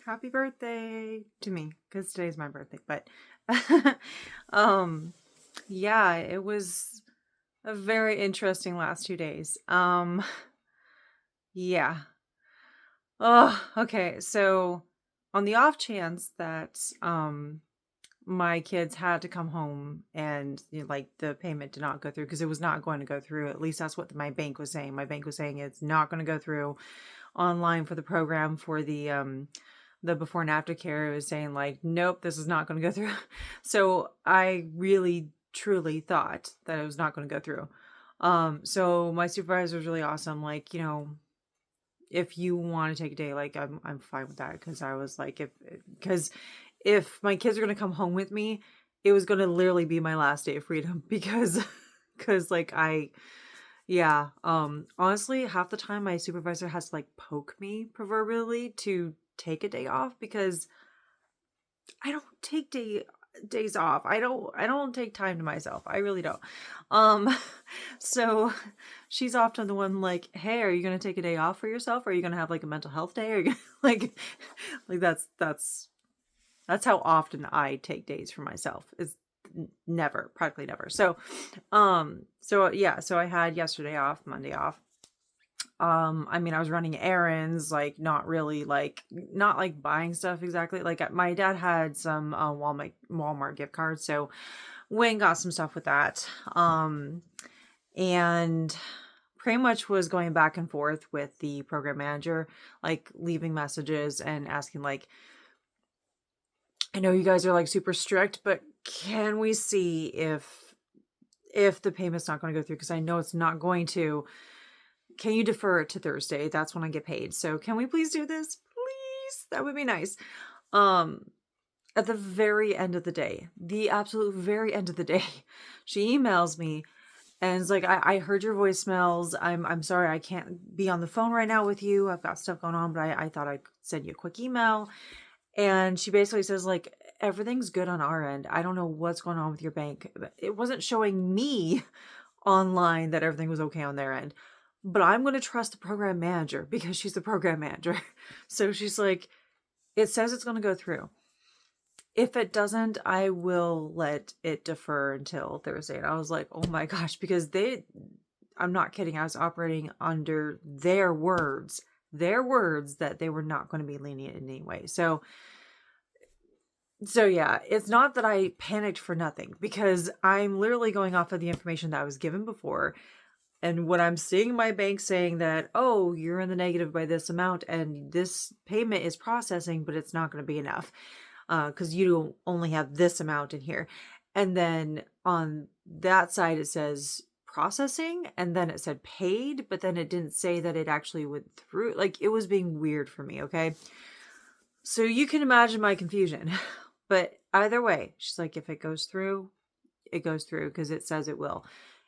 happy birthday to me, because today's my birthday. But yeah, it was a very interesting last 2 days. Yeah. Oh, okay. So on the off chance that my kids had to come home and like the payment did not go through, because it was not going to go through. At least that's what my bank was saying. My bank was saying it's not going to go through online for the program for the before and after care. It was saying like, nope, this is not going to go through. So I really truly thought that it was not going to go through. So my supervisor was really awesome. Like, if you want to take a day, like I'm fine with that, because I was like, if my kids are gonna come home with me, it was gonna literally be my last day of freedom, because like yeah, honestly, half the time my supervisor has to like poke me proverbially to take a day off, because I don't take days off. I don't take time to myself. I really don't. Um so she's often the one like, "Hey, are you going to take a day off for yourself? Are you going to have like a mental health day? Are you gonna, like that's how often I take days for myself. Is never, practically never. So yeah, so I had yesterday off, Monday off. I mean, I was running errands, like not really like not like buying stuff exactly. Like my dad had some Walmart gift cards, so went and got some stuff with that. And pretty much was going back and forth with the program manager, like leaving messages and asking like, I know you guys are like super strict, but can we see if the payment's not going to go through? Because I know it's not going to. Can you defer it to Thursday? That's when I get paid. So can we please do this? Please. That would be nice. At the very end of the day, the absolute very end of the day, she emails me and it's like, I heard your voicemails. I'm sorry I can't be on the phone right now with you. I've got stuff going on, but I thought I'd send you a quick email. And she basically says like, everything's good on our end. I don't know what's going on with your bank. It wasn't showing me online that everything was okay on their end. But I'm going to trust the program manager because she's the program manager. So she's like, it says it's going to go through. If it doesn't, I will let it defer until Thursday. And I was like, oh my gosh, because I'm not kidding. I was operating under their words that they were not going to be lenient in any way. So yeah, it's not that I panicked for nothing, because I'm literally going off of the information that I was given before. And when I'm seeing my bank saying that, oh, you're in the negative by this amount and this payment is processing, but it's not going to be enough because you only have this amount in here. And then on that side, it says processing, and then it said paid, but then it didn't say that it actually went through. Like, it was being weird for me, okay? So you can imagine my confusion. But either way, she's like, if it goes through, it goes through because it says it will.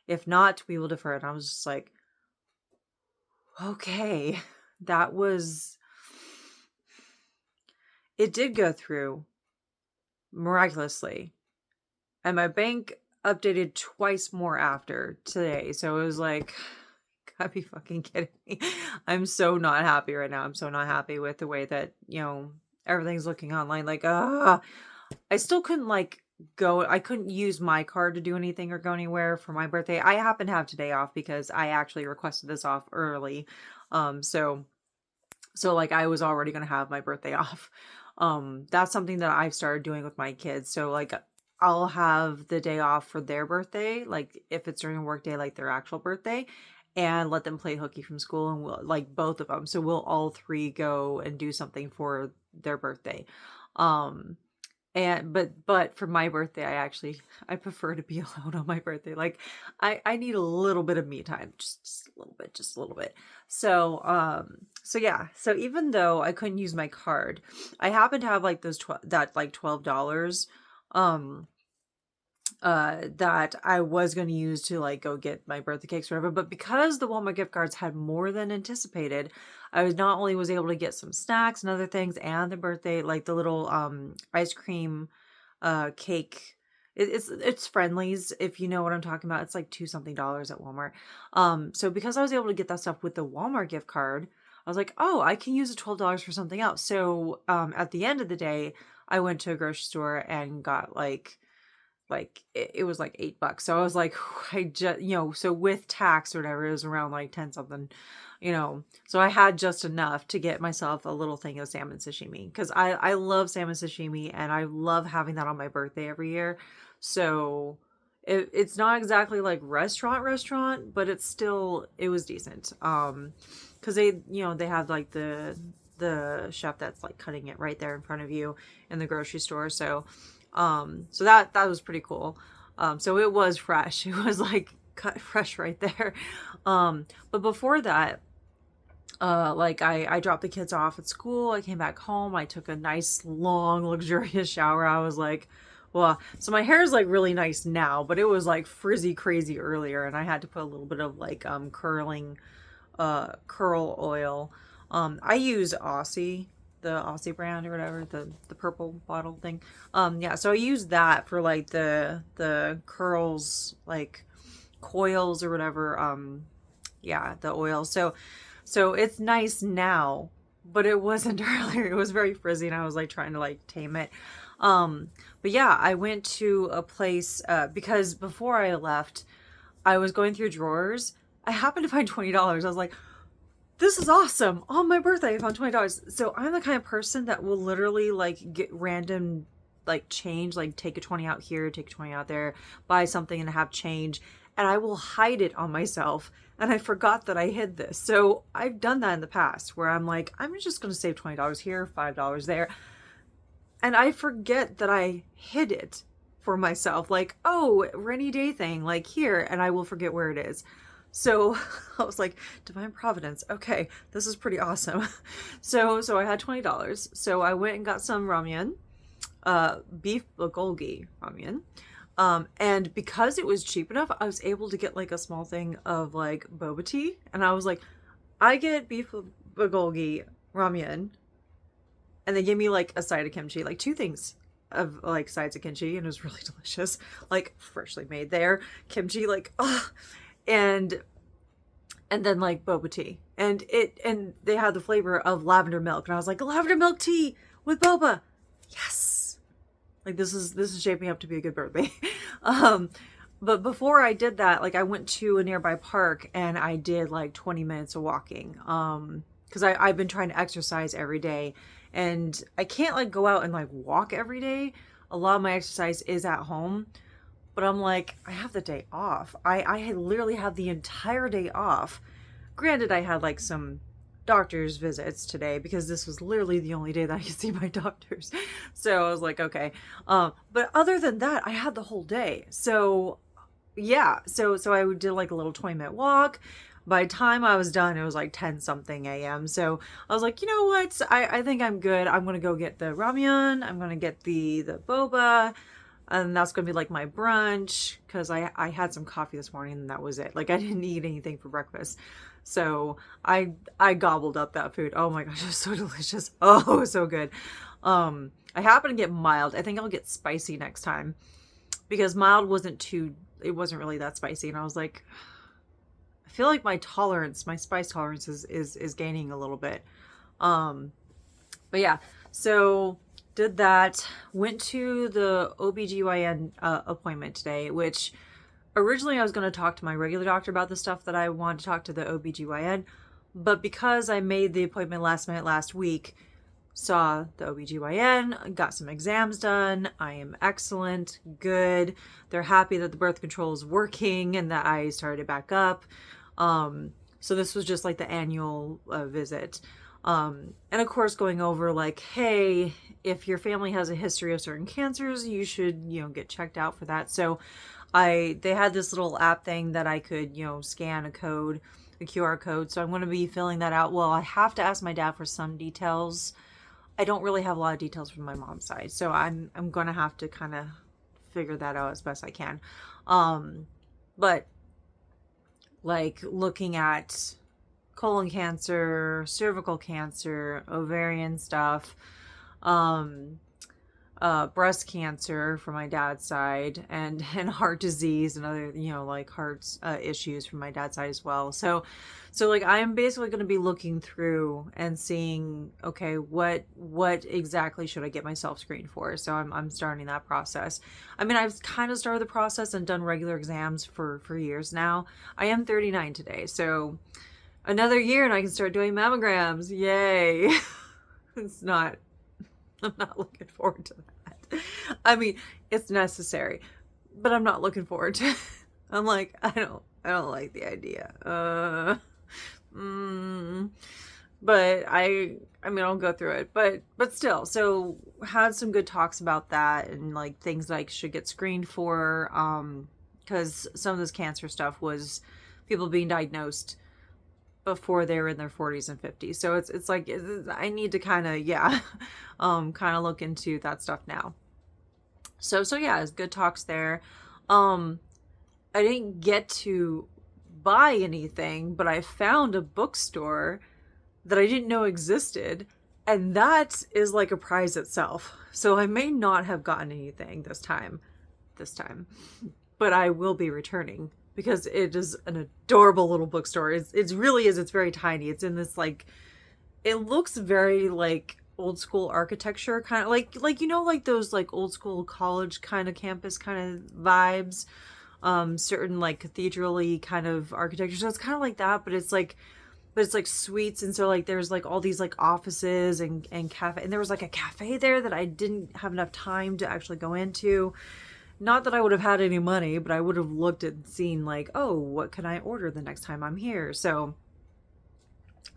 If not, we will defer it. I was just like, okay, it did go through miraculously. And my bank updated twice more after today. So it was like, gotta be fucking kidding me. I'm so not happy right now. I'm so not happy with the way that, everything's looking online. Like, I still couldn't I couldn't use my card to do anything or go anywhere for my birthday. I happen to have today off because I actually requested this off early. So like I was already going to have my birthday off. That's something that I've started doing with my kids. So like I'll have the day off for their birthday, like if it's during a work day, like their actual birthday, and let them play hooky from school, and we'll like both of them. So we'll all three go and do something for their birthday. And but for my birthday, I prefer to be alone on my birthday. Like I need a little bit of me time, just a little bit. So yeah. So even though I couldn't use my card, I happen to have like $12 that I was going to use to like go get my birthday cakes or whatever. But because the Walmart gift cards had more than anticipated, I was not only was able to get some snacks and other things, and the birthday, like the little ice cream cake. It's Friendlies, if you know what I'm talking about. It's like $2 something at Walmart. So because I was able to get that stuff with the Walmart gift card, I was like, oh, I can use the $12 for something else. So at the end of the day, I went to a grocery store and got like it was like $8. So I was like, I just, so with tax or whatever, it was around like 10 something, so I had just enough to get myself a little thing of salmon sashimi, because I love salmon sashimi and I love having that on my birthday every year. So it's not exactly like restaurant, but it was decent. Because they have like the chef that's like cutting it right there in front of you in the grocery store. So that was pretty cool. So it was fresh. It was like cut fresh right there. But before that, like I dropped the kids off at school. I came back home. I took a nice, long, luxurious shower. I was like, well, so my hair is like really nice now, but it was like frizzy crazy earlier, and I had to put a little bit of like curl oil. I use the Aussie brand or whatever, the purple bottle thing. Yeah, so I use that for like the curls, like coils or whatever. Yeah, the oil. So it's nice now, but it wasn't earlier. It was very frizzy, and I was like trying to like tame it. But yeah, I went to a place because before I left, I was going through drawers. I happened to find $20. I was like, this is awesome. On my birthday, I found $20. So I'm the kind of person that will literally like get random like change, like take a 20 out here, take a 20 out there, buy something and have change, and I will hide it on myself. And I forgot that I hid this. So I've done that in the past where I'm like, I'm just going to save $20 here, $5 there. And I forget that I hid it for myself. Like, oh, rainy day thing, like here, and I will forget where it is. So I was like, divine providence. Okay, this is pretty awesome. So I had $20. So I went and got some ramen, beef bulgogi ramen. And because it was cheap enough, I was able to get like a small thing of like boba tea. And I was like, I get beef bulgogi ramen. And they gave me like a side of kimchi, like two things of like sides of kimchi. And it was really delicious, like freshly made there. Kimchi, like, oh. And then like boba tea, and they had the flavor of lavender milk, and I was like, lavender milk tea with boba, yes, like this is shaping up to be a good birthday. But before I did that, like I went to a nearby park and I did like 20 minutes of walking, because I've been trying to exercise every day, and I can't like go out and like walk every day. A lot of my exercise is at home. But I'm like, I have the day off. I literally have the entire day off. Granted, I had like some doctor's visits today because this was literally the only day that I could see my doctors. So I was like, okay. But other than that, I had the whole day. So yeah, so I did like a little 20-minute walk. By the time I was done, it was like 10 something a.m. So I was like, you know what? I think I'm good. I'm going to go get the ramen. I'm going to get the boba. And that's going to be like my brunch, because I had some coffee this morning and that was it. Like I didn't eat anything for breakfast. So I gobbled up that food. Oh my gosh, it was so delicious. Oh, it was so good. I happen to get mild. I think I'll get spicy next time, because mild it wasn't really that spicy. And I was like, I feel like my spice tolerance is gaining a little bit. But yeah, so did that, went to the OBGYN appointment today, which originally I was going to talk to my regular doctor about the stuff that I wanted to talk to the OBGYN, but because I made the appointment last minute last week, saw the OBGYN, got some exams done. I am excellent, good. They're happy that the birth control is working and that I started back up. So this was just like the annual visit. And of course going over like, hey, if your family has a history of certain cancers, you should, get checked out for that. So they had this little app thing that I could, scan a QR code. So I'm going to be filling that out. Well, I have to ask my dad for some details. I don't really have a lot of details from my mom's side. So I'm going to have to kind of figure that out as best I can. But like looking at colon cancer, cervical cancer, ovarian stuff, breast cancer from my dad's side, and heart disease and other, like heart issues from my dad's side as well. So like I'm basically going to be looking through and seeing, okay, what exactly should I get myself screened for? So I'm starting that process. I mean, I've kind of started the process and done regular exams for years now. I am 39 today, so another year and I can start doing mammograms. Yay. It's not, I'm not looking forward to that. I mean, it's necessary, but I'm not looking forward to it. I'm like, I don't like the idea. But I mean, I'll go through it, but still, so had some good talks about that and like things that I should get screened for. Because some of this cancer stuff was people being diagnosed before they were in their 40s and 50s. So it's like, I need to kind of, kind of look into that stuff now. So yeah, it's good talks there. I didn't get to buy anything, but I found a bookstore that I didn't know existed, and that is like a prize itself. So I may not have gotten anything this time, but I will be returning because it is an adorable little bookstore. It really is. It's very tiny. It's in this like, it looks very like old school architecture, kind of like like those like old school college kind of campus kind of vibes. Certain like cathedral-y kind of architecture. So it's kind of like that, but it's like suites, and so like there's like all these like offices and cafe, and there was like a cafe there that I didn't have enough time to actually go into. Not that I would have had any money, but I would have looked and seen like, oh, what can I order the next time I'm here? So,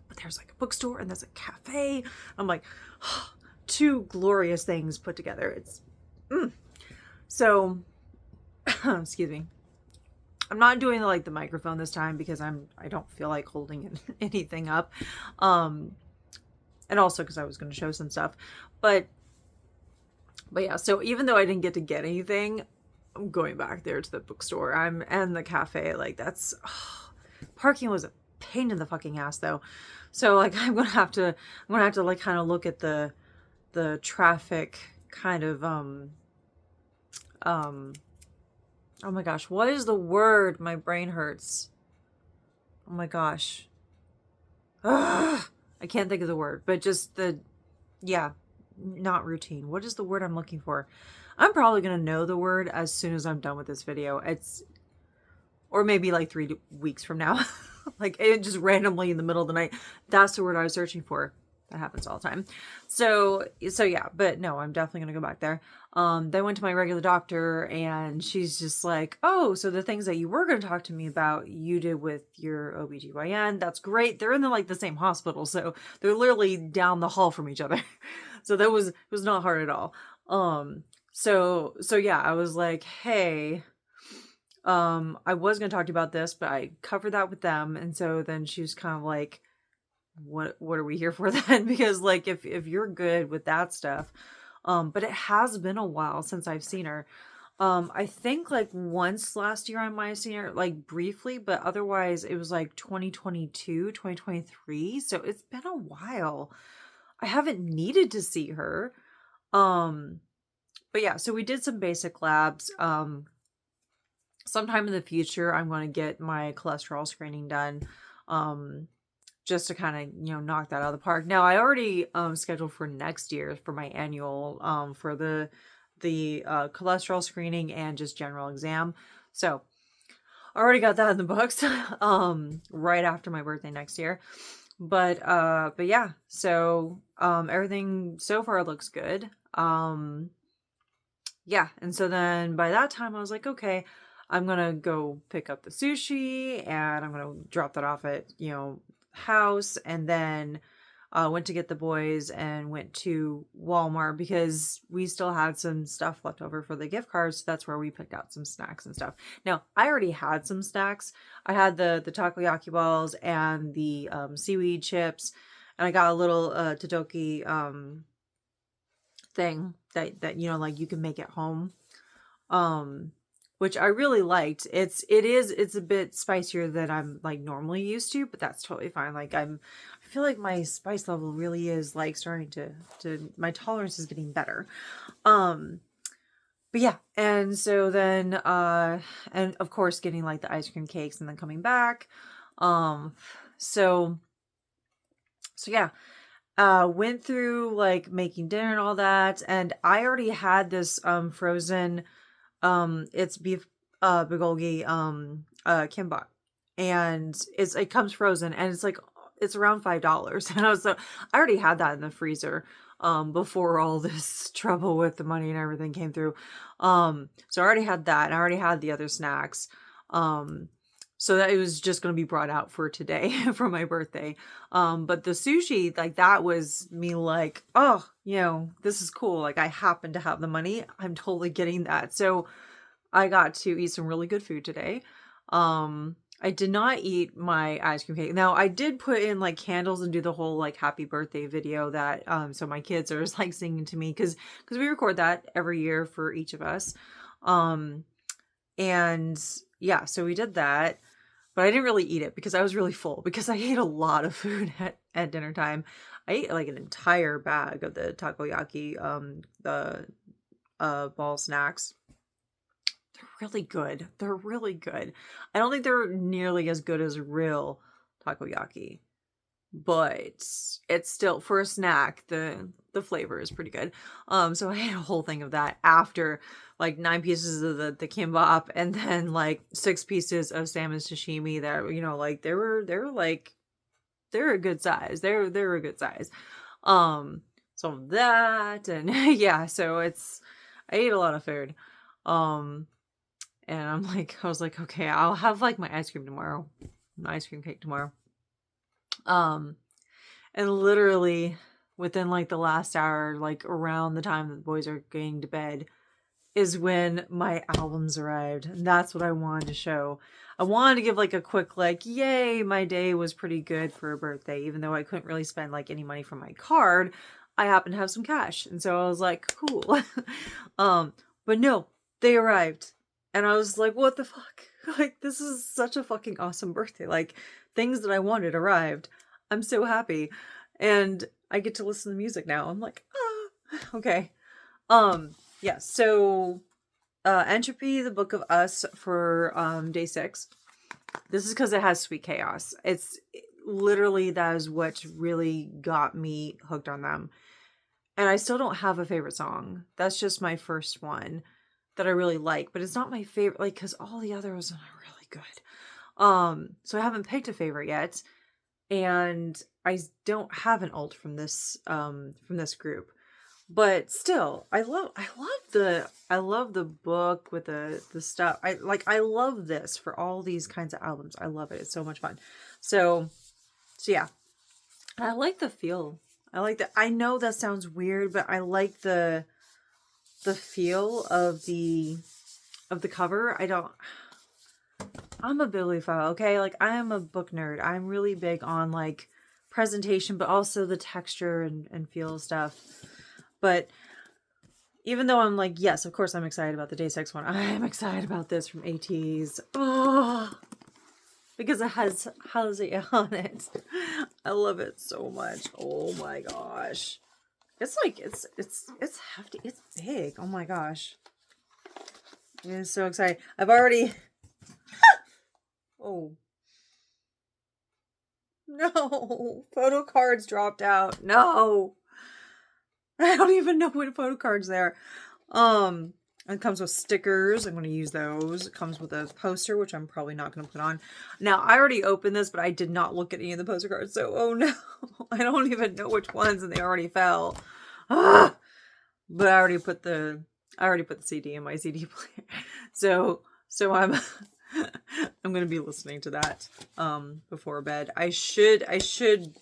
but there's like a bookstore and there's a cafe. I'm like, oh, two glorious things put together. It's so excuse me. I'm not doing like the microphone this time because I don't feel like holding anything up. And also because I was going to show some stuff, but yeah, so even though I didn't get anything, I'm going back there to the bookstore. And the cafe, like that's, parking was a pain in the fucking ass though. So like I'm gonna have to like kind of look at the traffic kind of, oh my gosh, what is the word? My brain hurts. Oh my gosh. Ugh, I can't think of the word, but just not routine. What is the word I'm looking for? I'm probably going to know the word as soon as I'm done with this video. Or maybe like 3 weeks from now. Like it just randomly in the middle of the night. That's the word I was searching for. That happens all the time. So yeah, but no, I'm definitely going to go back there. Then I went to my regular doctor and she's just like, oh, so the things that you were going to talk to me about, you did with your OBGYN. That's great. They're in the same hospital. So they're literally down the hall from each other. So that was not hard at all. So yeah, I was like, hey, I was going to talk to you about this, but I covered that with them. And so then she was kind of like, what are we here for then? Because like, if you're good with that stuff, but it has been a while since I've seen her. I think like once last year I might have seen her like briefly, but otherwise it was like 2022, 2023. So it's been a while. I haven't needed to see her. But yeah, so we did some basic labs. Sometime in the future, I'm going to get my cholesterol screening done. Just to kind of, knock that out of the park. Now, I already scheduled for next year for my annual for the cholesterol screening and just general exam. So I already got that in the books right after my birthday next year. But yeah, so everything so far looks good. Yeah, and so then by that time I was like, okay, I'm gonna go pick up the sushi and I'm gonna drop that off at house, and then went to get the boys and went to Walmart because we still had some stuff left over for the gift cards. So that's where we picked out some snacks and stuff. Now, I already had some snacks. I had the takoyaki balls and the seaweed chips, and I got a little Todoki thing that like you can make at home. which I really liked. It's a bit spicier than I'm like normally used to, but that's totally fine. Like I feel like my spice level really is like starting to my tolerance is getting better. But yeah, and so then and of course getting like the ice cream cakes and then coming back. So yeah, went through like making dinner and all that, and I already had this frozen it's beef bulgogi kimbap, and it comes frozen, and it's like it's around $5. And I already had that in the freezer before all this trouble with the money and everything came through. So I already had that, and I already had the other snacks. So that it was just going to be brought out for today for my birthday. But the sushi, like that was me like, oh, this is cool. Like I happen to have the money. I'm totally getting that. So I got to eat some really good food today. I did not eat my ice cream cake. Now I did put in like candles and do the whole like happy birthday video that, so my kids are just like singing to me because we record that every year for each of us. And yeah, so we did that. But I didn't really eat it because I was really full because I ate a lot of food at dinner time. I ate like an entire bag of the takoyaki, the ball snacks. They're really good. They're really good. I don't think they're nearly as good as real takoyaki, but it's still, for a snack, the flavor is pretty good. So I ate a whole thing of that after like 9 pieces of the kimbap, and then like 6 pieces of salmon sashimi that, like they're a good size. They're a good size. So that, and yeah, so I ate a lot of food. And I was like, okay, I'll have like my ice cream tomorrow, my ice cream cake tomorrow. And literally within like the last hour, like around the time that the boys are getting to bed, is when my albums arrived. And that's what I wanted to show. I wanted to give like a quick like, yay, my day was pretty good for a birthday, even though I couldn't really spend like any money from my card. I happened to have some cash. And so I was like, cool. But no, they arrived. And I was like, what the fuck? Like, this is such a fucking awesome birthday. Like, things that I wanted arrived. I'm so happy. And I get to listen to music now. I'm like, okay. Yeah, so Entropy, the Book of Us for day 6. This is because it has Sweet Chaos. It's literally, that is what really got me hooked on them. And I still don't have a favorite song. That's just my first one that I really like, but it's not my favorite, like, because all the others are really good. So I haven't picked a favorite yet, and I don't have an alt from this group. But still, I love the book with the stuff. I love this for all these kinds of albums. I love it. It's so much fun. So yeah. I like the feel. I like that. I know that sounds weird, but I like the feel of the cover. I'm a bibliophile, okay? Like, I am a book nerd. I'm really big on like presentation, but also the texture and feel stuff. But even though I'm like, yes, of course I'm excited about the Day 6 one, I'm excited about this from Ateez. Oh, because it has Halsey on it. I love it so much. Oh my gosh. It's like, it's hefty. It's big. Oh my gosh. I'm so excited. I've already... Oh. No. Photo cards dropped out. No. I don't even know what photo cards there. It comes with stickers. I'm going to use those. It comes with a poster, which I'm probably not going to put on. Now, I already opened this, but I did not look at any of the poster cards. So, oh no. I don't even know which ones, and they already fell. Ah! But I already put the CD in my CD player. So I'm I'm going to be listening to that before bed. I should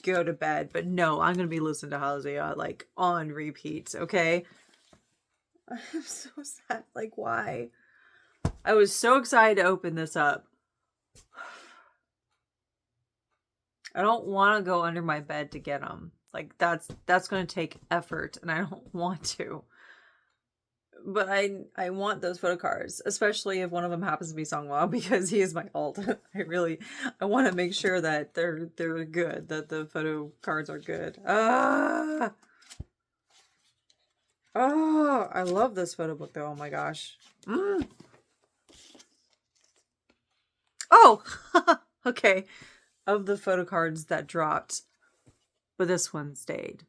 go to bed, but no, I'm going to be listening to Halsey like on repeat, okay? I'm so sad. Like, why? I was so excited to open this up. I don't want to go under my bed to get them. Like, that's going to take effort, and I don't want to. but I want those photo cards, especially if one of them happens to be Songwa, because he is my alt. I want to make sure that they're good, that the photo cards are good. Oh, I love this photo book though. Oh my gosh. Oh, okay. Of the photo cards that dropped, but this one stayed.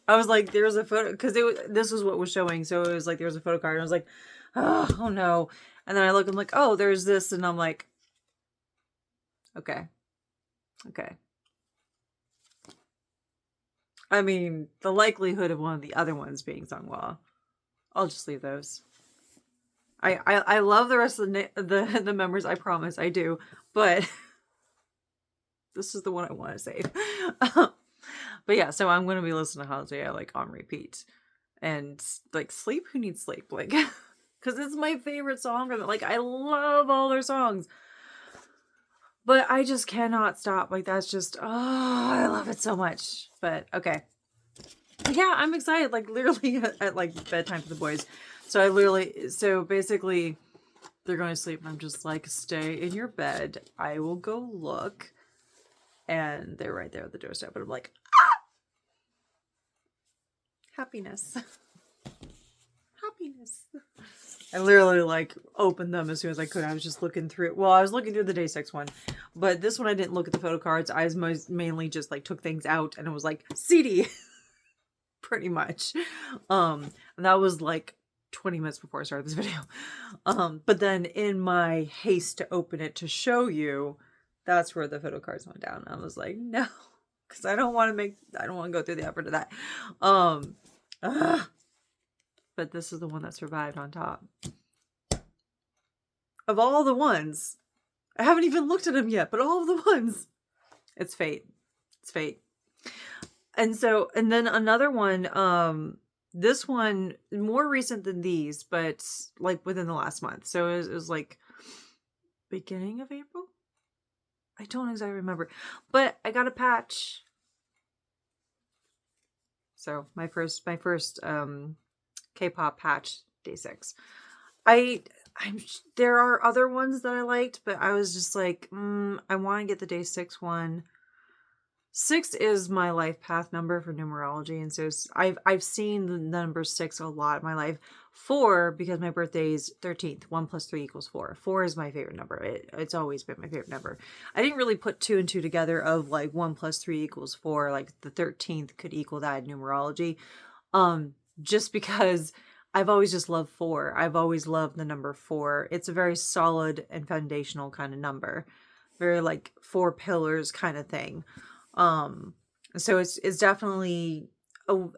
I was like, there's a photo, because this is what was showing. So it was like, there was a photo card. And I was like, oh no. And then I look, I'm like, oh, there's this. And I'm like, okay. I mean, the likelihood of one of the other ones being Sungwa, I'll just leave those. I love the rest of the members, I promise, I do. But this is the one I want to save. But yeah, so I'm going to be listening to Holiday like on repeat. And like Sleep, who needs sleep? Like, because it's my favorite song. Like, I love all their songs. But I just cannot stop. Like, that's just, oh, I love it so much. But okay. Yeah, I'm excited. Like, literally at like bedtime for the boys. So basically, they're going to sleep. And I'm just like, stay in your bed. I will go look. And they're right there at the doorstep. And I'm like, ah! Happiness. Happiness. I literally like opened them as soon as I could. I was just looking through. Well, I was looking through the Day6 one, but this one I didn't look at the photo cards. I was mainly just like took things out and it was like CD, pretty much. And that was like 20 minutes before I started this video. But then in my haste to open it to show you, that's where the photo cards went down. I was like, no, because I don't want to go through the effort of that. But this is the one that survived on top. Of all the ones, I haven't even looked at them yet, but all of the ones, it's fate. It's fate. And then another one, this one, more recent than these, but like within the last month. So it was like beginning of April? I don't exactly remember, but I got a patch. So my first K-pop patch, Day6. There are other ones that I liked, but I was just like, I want to get the Day6 one. 6 is my life path number for numerology, and so I've seen the number 6 a lot in my life. 4, because my birthday is 13th. 1 plus 3 equals 4. 4 is my favorite number. It's always been my favorite number. I didn't really put 2 and 2 together of like 1 plus 3 equals 4. Like the 13th could equal that in numerology. Just because I've always just loved 4. I've always loved the number 4. It's a very solid and foundational kind of number. Very like 4 pillars kind of thing. So it's definitely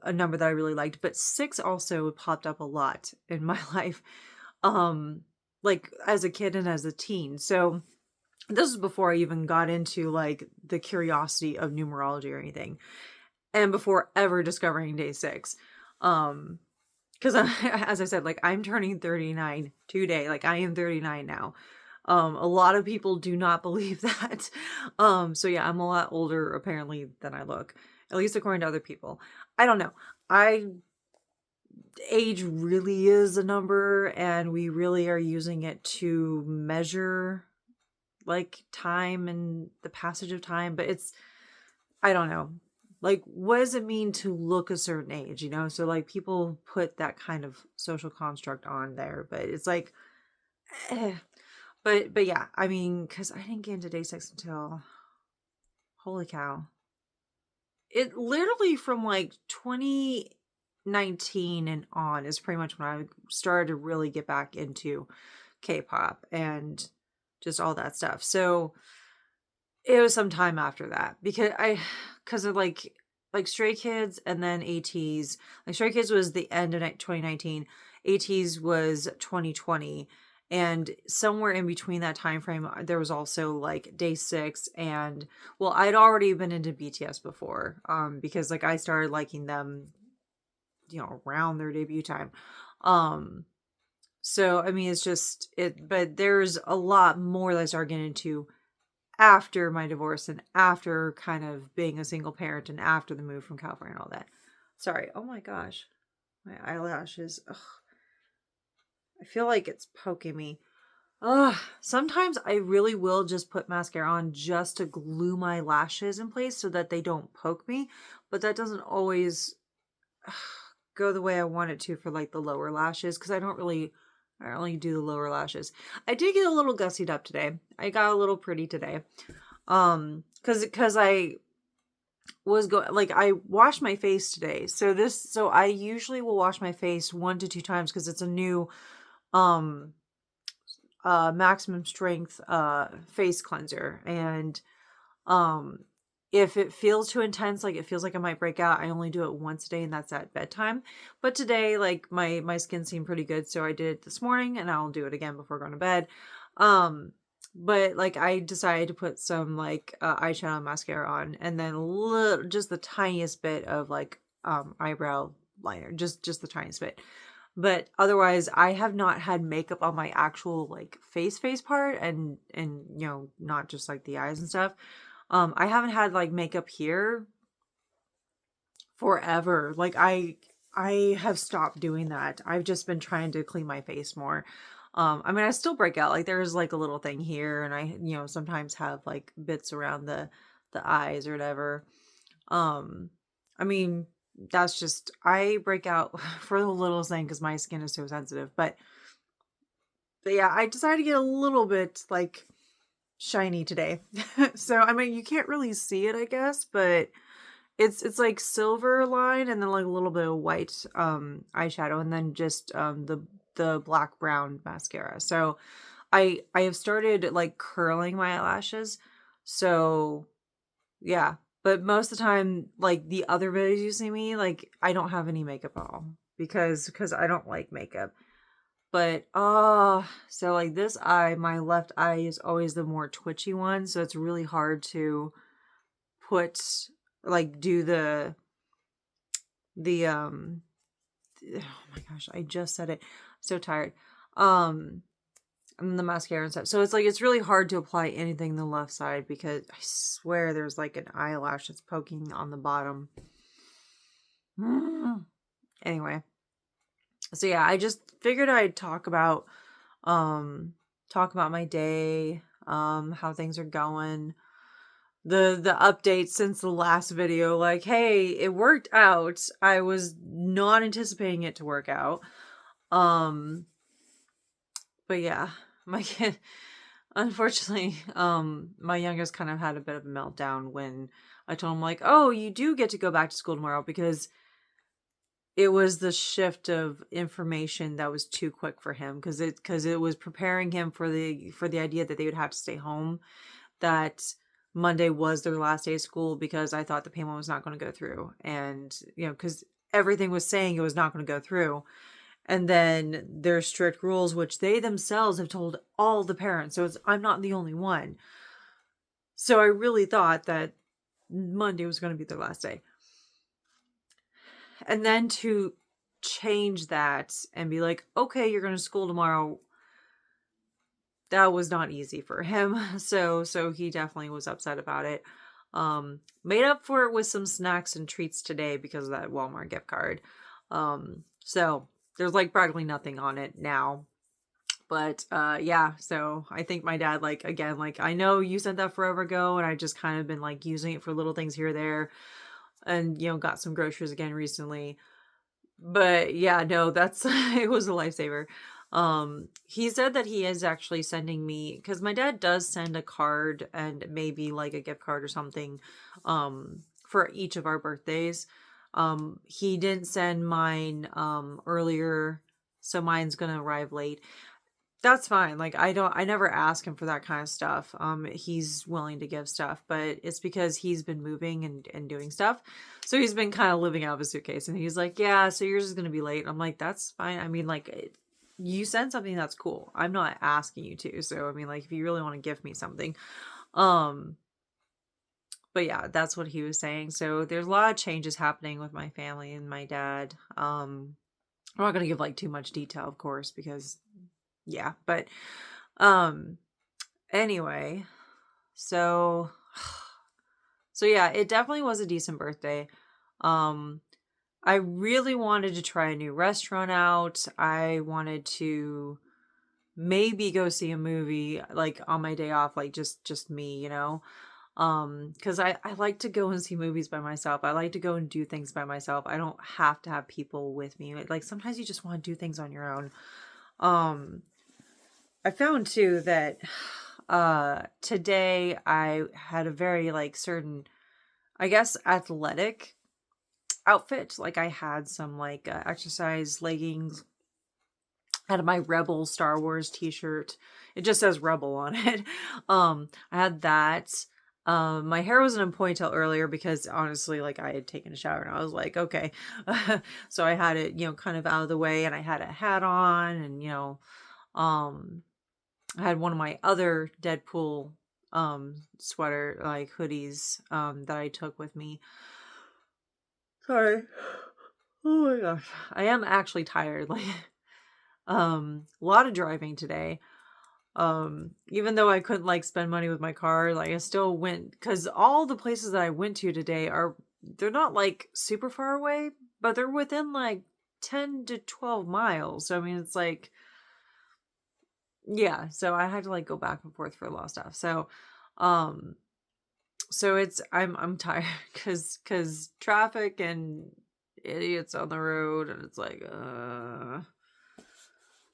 a number that I really liked, but 6 also popped up a lot in my life, like as a kid and as a teen. So this is before I even got into like the curiosity of numerology or anything, and before ever discovering Day6. Because as I said, like I'm turning 39 today. Like I am 39 now. A lot of people do not believe that. So yeah, I'm a lot older apparently than I look, at least according to other people. I don't know. Age really is a number, and we really are using it to measure like time and the passage of time, but I don't know. Like, what does it mean to look a certain age, you know? So like people put that kind of social construct on there, but it's like, But yeah, I mean, because I didn't get into Day6 until, holy cow. It literally from like 2019 and on is pretty much when I started to really get back into K-pop and just all that stuff. So it was some time after that because of like Stray Kids and then Ateez. Like Stray Kids was the end of 2019. Ateez was 2020. And somewhere in between that time frame, there was also like Day6 and, well, I'd already been into BTS before, because like I started liking them, around their debut time. So I mean, it's just but there's a lot more that I started getting into after my divorce and after kind of being a single parent and after the move from California and all that. Sorry. Oh my gosh. My eyelashes. Ugh. I feel like it's poking me. Ugh. Sometimes I really will just put mascara on just to glue my lashes in place so that they don't poke me. But that doesn't always go the way I want it to for like the lower lashes, because I don't really do the lower lashes. I did get a little gussied up today. I got a little pretty today. Because I was like, I washed my face today. So I usually will wash my face 1 to 2 times because it's a new um maximum strength face cleanser. And um if it feels too intense, like it feels like I might break out, I only do it once a day, and that's at bedtime. But today, like my skin seemed pretty good, so I did it this morning, and I'll do it again before going to bed. But like I decided to put some like eyeshadow and mascara on, and then just the tiniest bit of like eyebrow liner, just the tiniest bit. But otherwise, I have not had makeup on my actual like face part, and not just like the eyes and stuff. I haven't had like makeup here forever. Like I have stopped doing that. I've just been trying to clean my face more. I mean, I still break out. Like there's like a little thing here, and I, sometimes have like bits around the eyes or whatever. I mean, that's just, I break out for the littlest thing because my skin is so sensitive. But yeah, I decided to get a little bit like shiny today. So I mean, you can't really see it, I guess, but it's like silver line and then like a little bit of white eyeshadow, and then just the black brown mascara. So I have started like curling my eyelashes. So yeah, but most of the time, like the other videos you see me, like I don't have any makeup at all because I don't like makeup. But so like this eye, my left eye is always the more twitchy one, so it's really hard to put like do the oh my gosh, I just said it. I'm so tired. And the mascara and stuff. So it's like it's really hard to apply anything on the left side because I swear there's like an eyelash that's poking on the bottom. Anyway. So yeah, I just figured I'd talk about my day, how things are going, the updates since the last video. Like, hey, it worked out. I was not anticipating it to work out. But yeah, my kid, unfortunately, my youngest kind of had a bit of a meltdown when I told him like, oh, you do get to go back to school tomorrow, because it was the shift of information that was too quick for him, because it was preparing him for the idea that they would have to stay home, that Monday was their last day of school, because I thought the payment was not going to go through, and because everything was saying it was not going to go through. And then there's strict rules, which they themselves have told all the parents, so I'm not the only one. So I really thought that Monday was going to be their last day. And then to change that and be like, okay, you're going to school tomorrow, that was not easy for him. So he definitely was upset about it. Made up for it with some snacks and treats today because of that Walmart gift card. So there's like practically nothing on it now. But yeah, so I think my dad, like, again, like, I know you sent that forever ago, and I just kind of been like using it for little things here or there, and got some groceries again recently. But yeah, no, that's it was a lifesaver. He said that he is actually sending me, because my dad does send a card and maybe like a gift card or something for each of our birthdays. He didn't send mine earlier, so mine's gonna arrive late. That's fine. Like I never ask him for that kind of stuff. He's willing to give stuff, but it's because he's been moving and doing stuff. So he's been kind of living out of a suitcase, and he's like, yeah, so yours is going to be late. I'm like, that's fine. I mean, like, you send something, that's cool. I'm not asking you to. So, I mean, like, if you really want to gift me something, but yeah, that's what he was saying. So there's a lot of changes happening with my family and my dad. I'm not going to give like too much detail, of course, because yeah, but anyway, so yeah, it definitely was a decent birthday. I really wanted to try a new restaurant out. I wanted to maybe go see a movie like on my day off, like just me, you know. Because I like to go and see movies by myself. I like to go and do things by myself. I don't have to have people with me. Like sometimes you just want to do things on your own. Um, I found too that today I had a very like certain, I guess, athletic outfit. Like I had some like exercise leggings, had my Rebel Star Wars t-shirt. It just says Rebel on it. I had that. My hair wasn't in ponytail earlier because honestly, like I had taken a shower and I was like, okay. So I had it, kind of out of the way, and I had a hat on, and um I had one of my other Deadpool sweater like hoodies that I took with me. Sorry. Oh my gosh. I am actually tired. Like a lot of driving today. Even though I couldn't like spend money with my car, like I still went, because all the places that I went to today they're not like super far away, but they're within like 10 to 12 miles. So I mean it's like, yeah, so I had to like go back and forth for a lot of stuff. Um so it's I'm tired because traffic and idiots on the road, and it's like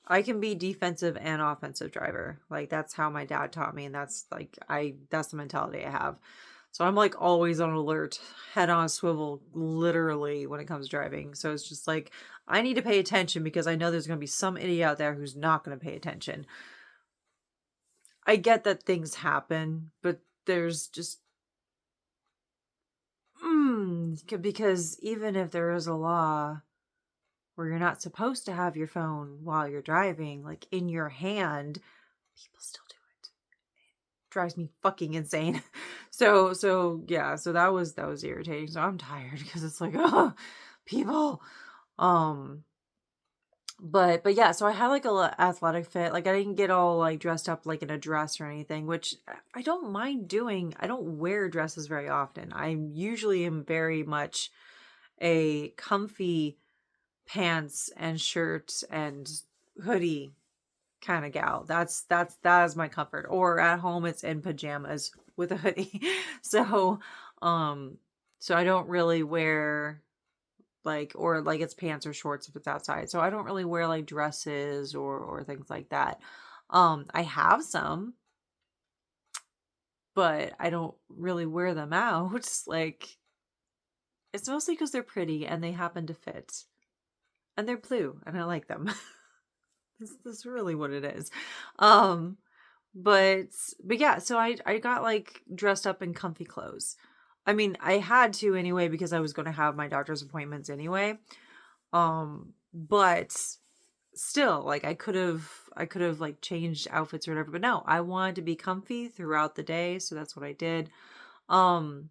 I can be defensive and offensive driver. Like that's how my dad taught me, and that's like that's the mentality I have. So I'm like always on alert, head on swivel, literally when it comes to driving. So it's just like I need to pay attention because I know there's going to be some idiot out there who's not going to pay attention. I get that things happen, but there's just because even if there is a law where you're not supposed to have your phone while you're driving, like in your hand, people still do it. It drives me fucking insane. So yeah, so that was irritating. So I'm tired because it's like, oh, people. But yeah, so I had like a athletic fit. Like I didn't get all like dressed up like in a dress or anything, which I don't mind doing. I don't wear dresses very often. I usually am very much a comfy pants and shirt and hoodie kind of gal. That is my comfort. Or at home it's in pajamas with a hoodie. So so I don't really wear or it's pants or shorts if it's outside. So I don't really wear like dresses or things like that. I have some, but I don't really wear them out. Like it's mostly because they're pretty and they happen to fit. And they're blue and I like them. That's really what it is. But yeah, so I got like dressed up in comfy clothes. I mean, I had to anyway because I was going to have my doctor's appointments anyway. But still, like I could have like changed outfits or whatever, but no, I wanted to be comfy throughout the day, so that's what I did. But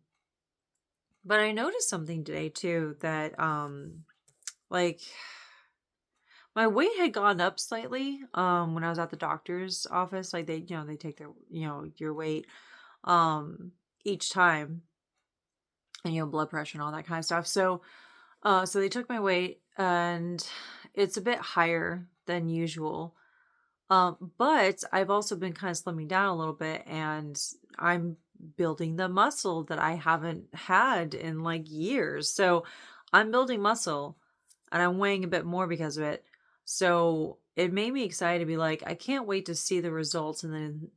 I noticed something today too that like my weight had gone up slightly when I was at the doctor's office. Like they take their your weight each time, and blood pressure and all that kind of stuff. So so they took my weight and it's a bit higher than usual. But I've also been kind of slimming down a little bit, and I'm building the muscle that I haven't had in like years. So I'm building muscle and I'm weighing a bit more because of it. So it made me excited to be like, I can't wait to see the results and then,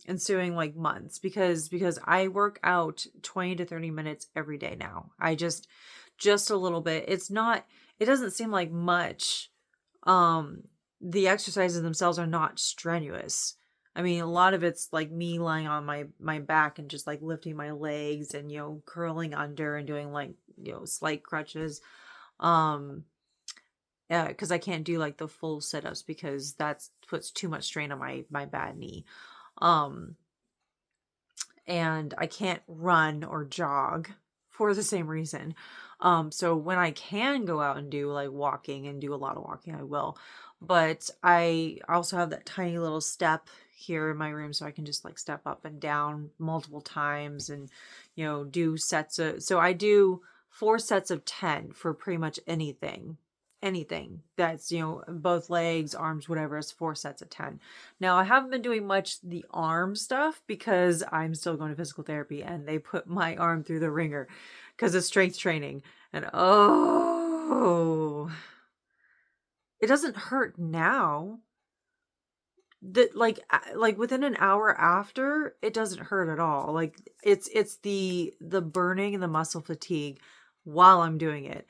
ensuing like months because I work out 20 to 30 minutes every day now. I just a little bit. It doesn't seem like much. The exercises themselves are not strenuous. I mean, a lot of it's like me lying on my back and just like lifting my legs and curling under and doing like slight crutches. Yeah, because I can't do like the full sit-ups because that puts too much strain on my bad knee. And I can't run or jog for the same reason. So when I can go out and do like walking and do a lot of walking, I will. But I also have that tiny little step here in my room, so I can just like step up and down multiple times and do sets of, so I do 4 sets of 10 for pretty much anything. Anything that's, both legs, arms, whatever, is 4 sets of 10. Now, I haven't been doing much the arm stuff because I'm still going to physical therapy and they put my arm through the ringer because it's strength training. And it doesn't hurt now. That like within an hour after, it doesn't hurt at all. Like it's the burning and the muscle fatigue while I'm doing it,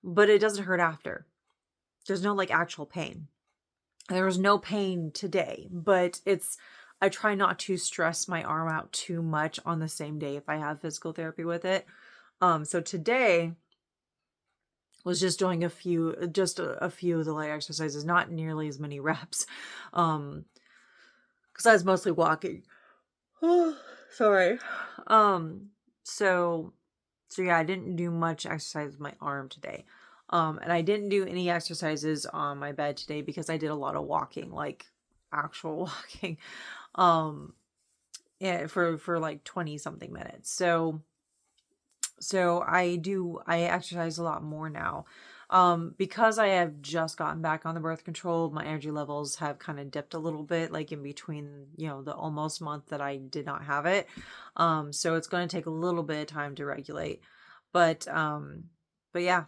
but it doesn't hurt after. There's no like actual pain. There was no pain today, but I try not to stress my arm out too much on the same day if I have physical therapy with it. So today was just doing a few of the leg exercises, not nearly as many reps. Because I was mostly walking. Sorry. So yeah, I didn't do much exercise with my arm today. And I didn't do any exercises on my bed today because I did a lot of walking, like actual walking, for like 20 something minutes. So I exercise a lot more now. Because I have just gotten back on the birth control, my energy levels have kind of dipped a little bit, like in between, the almost month that I did not have it. So it's going to take a little bit of time to regulate, but yeah,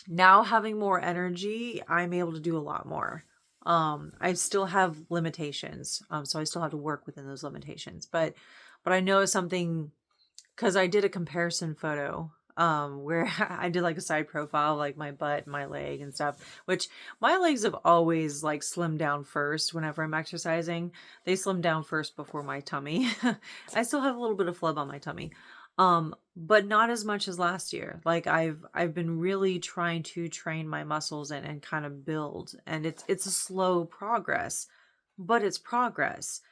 now having more energy, I'm able to do a lot more. I still have limitations. So I still have to work within those limitations, but I know something, because I did a comparison photo where I did like a side profile, like my butt, my leg and stuff, which my legs have always like slimmed down first whenever I'm exercising. They slim down first before my tummy. I still have a little bit of flub on my tummy. But not as much as last year. Like I've been really trying to train my muscles and kind of build, and it's a slow progress, but it's progress.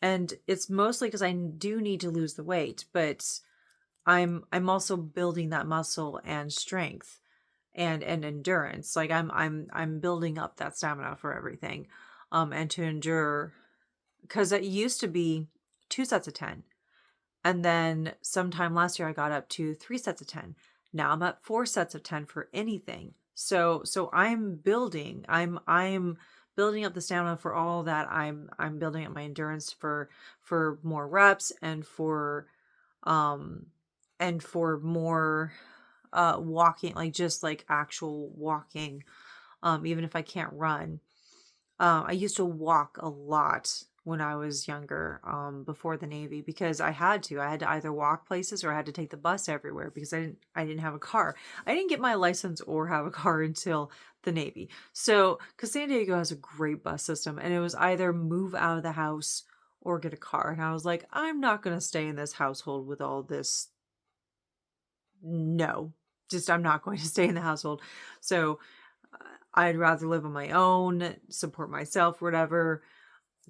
And it's mostly because I do need to lose the weight, but I'm also building that muscle and strength and endurance. Like I'm building up that stamina for everything. And to endure, because it used to be 2 sets of 10. And then sometime last year I got up to 3 sets of 10. Now I'm at 4 sets of 10 for anything. So I'm building. I'm building up the stamina for all that. I'm building up my endurance for more reps and for more walking, like just like actual walking. Even if I can't run. I used to walk a lot when I was younger, before the Navy, because I had to either walk places or I had to take the bus everywhere because I didn't have a car. I didn't get my license or have a car until the Navy. So, because San Diego has a great bus system, and it was either move out of the house or get a car. And I was like, I'm not going to stay in this household with all this. No, just, I'm not going to stay in the household. So I'd rather live on my own, support myself, whatever.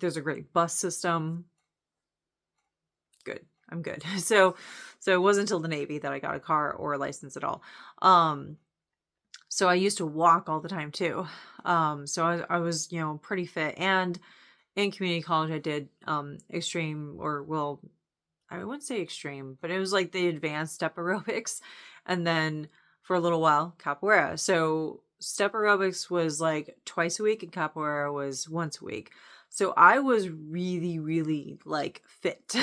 There's a great bus system. Good. I'm good. So it wasn't until the Navy that I got a car or a license at all. So I used to walk all the time too. So I was, pretty fit. And in community college, I did extreme, or well, I wouldn't say extreme, but it was like the advanced step aerobics. And then for a little while, capoeira. So step aerobics was like twice a week and capoeira was once a week. So I was really, really like fit.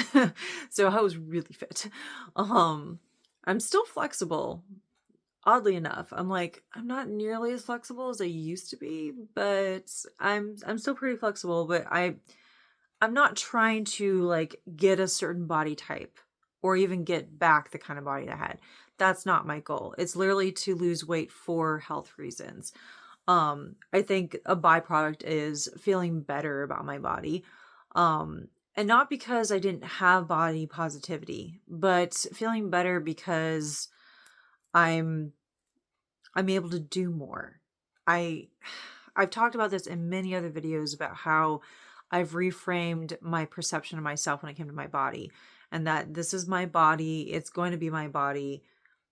So I was really fit. I'm still flexible. Oddly enough, I'm not nearly as flexible as I used to be, but I'm still pretty flexible, but I'm not trying to like get a certain body type or even get back the kind of body I had. That's not my goal. It's literally to lose weight for health reasons. I think a byproduct is feeling better about my body. And not because I didn't have body positivity, but feeling better because I'm able to do more. I've talked about this in many other videos about how I've reframed my perception of myself when it came to my body, and that this is my body. It's going to be my body,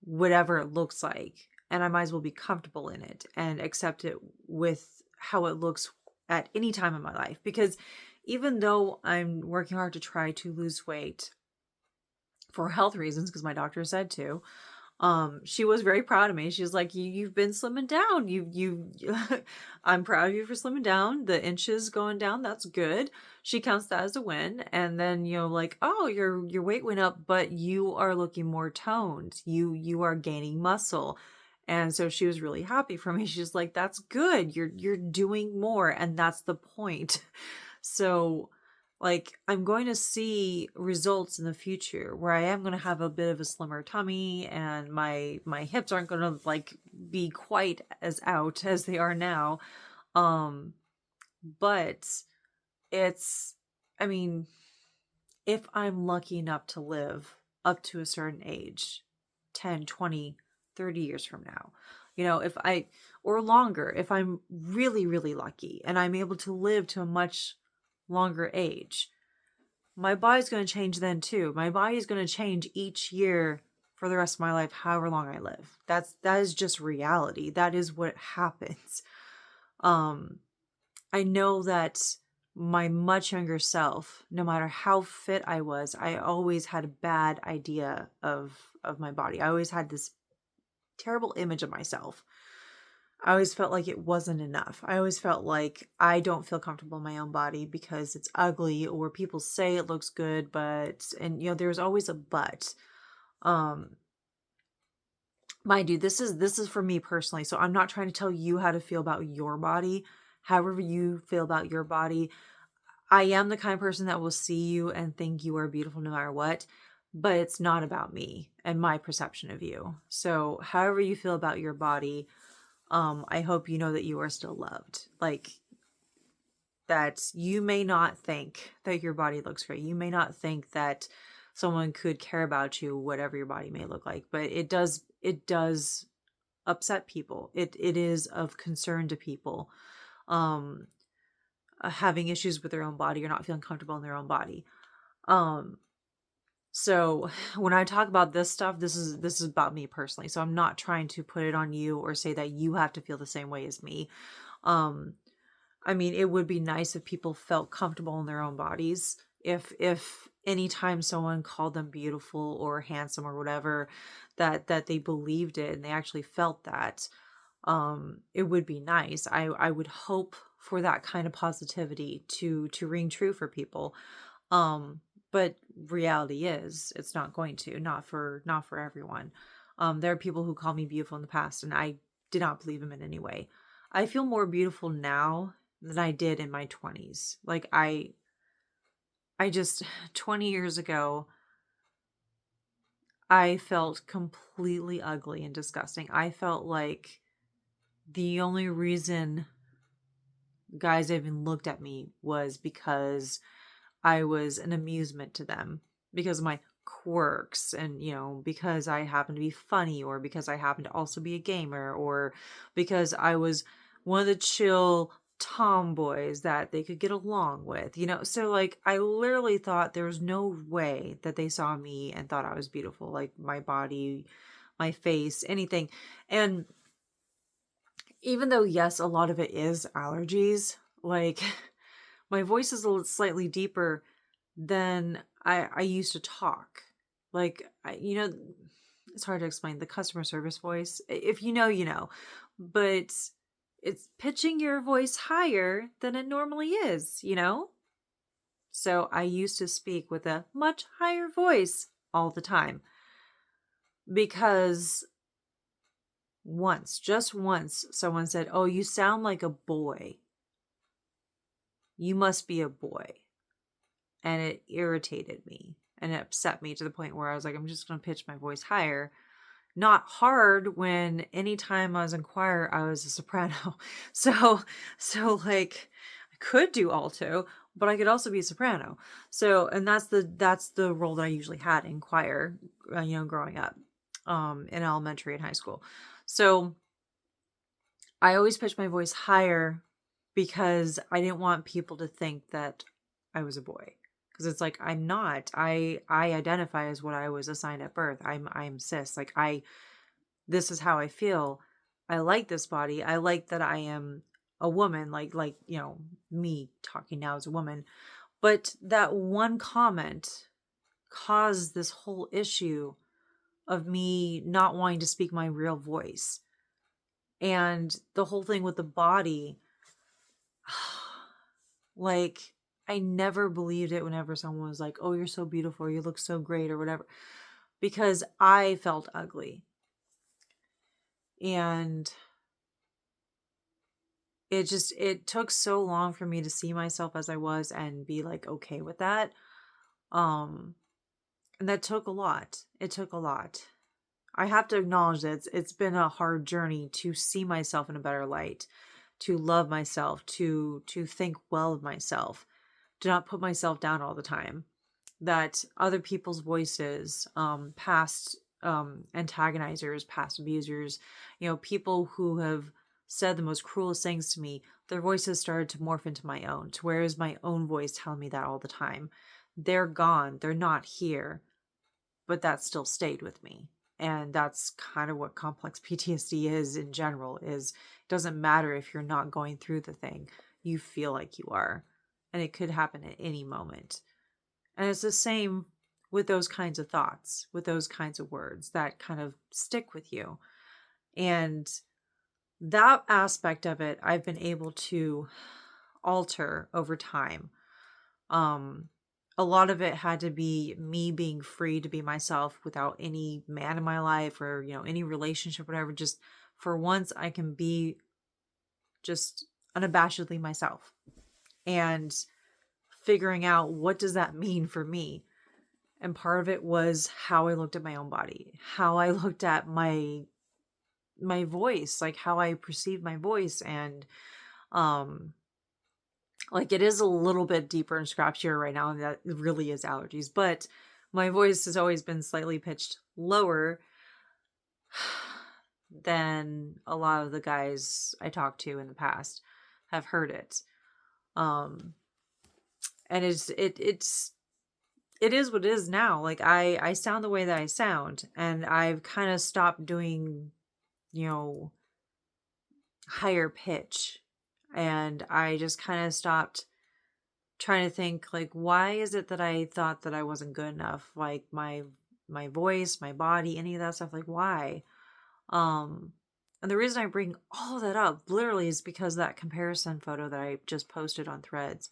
whatever it looks like. And I might as well be comfortable in it and accept it with how it looks at any time in my life. Because even though I'm working hard to try to lose weight for health reasons, because my doctor said to, She was very proud of me. She was like, you've been slimming down. I'm proud of you for slimming down. The inches going down, that's good. She counts that as a win. And then, like, oh, your weight went up, but you are looking more toned. You are gaining muscle. And so she was really happy for me. She's like, that's good. You're doing more. And that's the point. So, like, I'm going to see results in the future where I am going to have a bit of a slimmer tummy, and my hips aren't going to like be quite as out as they are now. But it's, I mean, if I'm lucky enough to live up to a certain age, 10, 20, 30 years from now, or longer, if I'm really, really lucky and I'm able to live to a much longer age, my body's going to change then too. My body is going to change each year for the rest of my life, however long I live. That is just reality. That is what happens. I know that my much younger self, no matter how fit I was, I always had a bad idea of my body. I always had this terrible image of myself. I always felt like it wasn't enough. I always felt like I don't feel comfortable in my own body because it's ugly, or people say it looks good, and there's always a but. Mind you, this is for me personally. So I'm not trying to tell you how to feel about your body. However you feel about your body, I am the kind of person that will see you and think you are beautiful no matter what, but it's not about me and my perception of you. So however you feel about your body, I hope you know that you are still loved. Like, that you may not think that your body looks great. You may not think that someone could care about you, whatever your body may look like, but it does upset people. It is of concern to people. Having issues with their own body or not feeling comfortable in their own body. So when I talk about this stuff, this is about me personally. So I'm not trying to put it on you or say that you have to feel the same way as me. I mean, it would be nice if people felt comfortable in their own bodies. If anytime someone called them beautiful or handsome or whatever, that they believed it and they actually felt that, it would be nice. I would hope for that kind of positivity to ring true for people. But reality is it's not going to, not for everyone. There are people who call me beautiful in the past, and I did not believe them in any way. I feel more beautiful now than I did in my 20s. Like, I just 20 years ago, I felt completely ugly and disgusting. I felt like the only reason guys even looked at me was because I was an amusement to them, because of my quirks, and because I happen to be funny, or because I happen to also be a gamer, or because I was one of the chill tomboys that they could get along with, so like I literally thought there was no way that they saw me and thought I was beautiful, like my body, my face, anything. And even though, yes, a lot of it is allergies, like my voice is a little slightly deeper than I used to talk. Like, it's hard to explain the customer service voice. If you know, you know, but it's pitching your voice higher than it normally is, So I used to speak with a much higher voice all the time, because just once, someone said, "Oh, you sound like a boy. You must be a boy." And it irritated me and it upset me to the point where I was like, I'm just going to pitch my voice higher. Not hard, when anytime I was in choir, I was a soprano. So like, I could do alto, but I could also be a soprano. So, and that's the role that I usually had in choir, growing up, in elementary and high school. So I always pitched my voice higher because I didn't want people to think that I was a boy. Because it's like, I'm not. I identify as what I was assigned at birth. I'm cis. Like, this is how I feel. I like this body. I like that I am a woman. Like me talking now as a woman. But that one comment caused this whole issue of me not wanting to speak my real voice. And the whole thing with the body, like, I never believed it whenever someone was like, oh, you're so beautiful, or you look so great, or whatever, because I felt ugly. And it took so long for me to see myself as I was and be like okay with that. And that took a lot. It took a lot. I have to acknowledge that it's been a hard journey to see myself in a better light, to love myself, to think well of myself, to not put myself down all the time. That other people's voices, past antagonizers, past abusers, people who have said the most cruelest things to me, their voices started to morph into my own, to where is my own voice telling me that all the time. They're gone. They're not here. But that still stayed with me. And that's kind of what complex PTSD is in general, is it doesn't matter if you're not going through the thing. You feel like you are. And it could happen at any moment. And it's the same with those kinds of thoughts, with those kinds of words that kind of stick with you. And that aspect of it, I've been able to alter over time. A lot of it had to be me being free to be myself without any man in my life or, any relationship, whatever. Just for once, I can be just unabashedly myself and figuring out what does that mean for me. And part of it was how I looked at my own body, how I looked at my voice, like how I perceived my voice. And, like it is a little bit deeper and scratchier right now, and that really is allergies, but my voice has always been slightly pitched lower than a lot of the guys I talked to in the past have heard it. And it is what it is now. Like I sound the way that I sound, and I've kind of stopped doing, higher pitch. And I just kind of stopped trying to think, like, why is it that I thought that I wasn't good enough? Like my voice, my body, any of that stuff, like why? And the reason I bring all that up literally is because of that comparison photo that I just posted on Threads,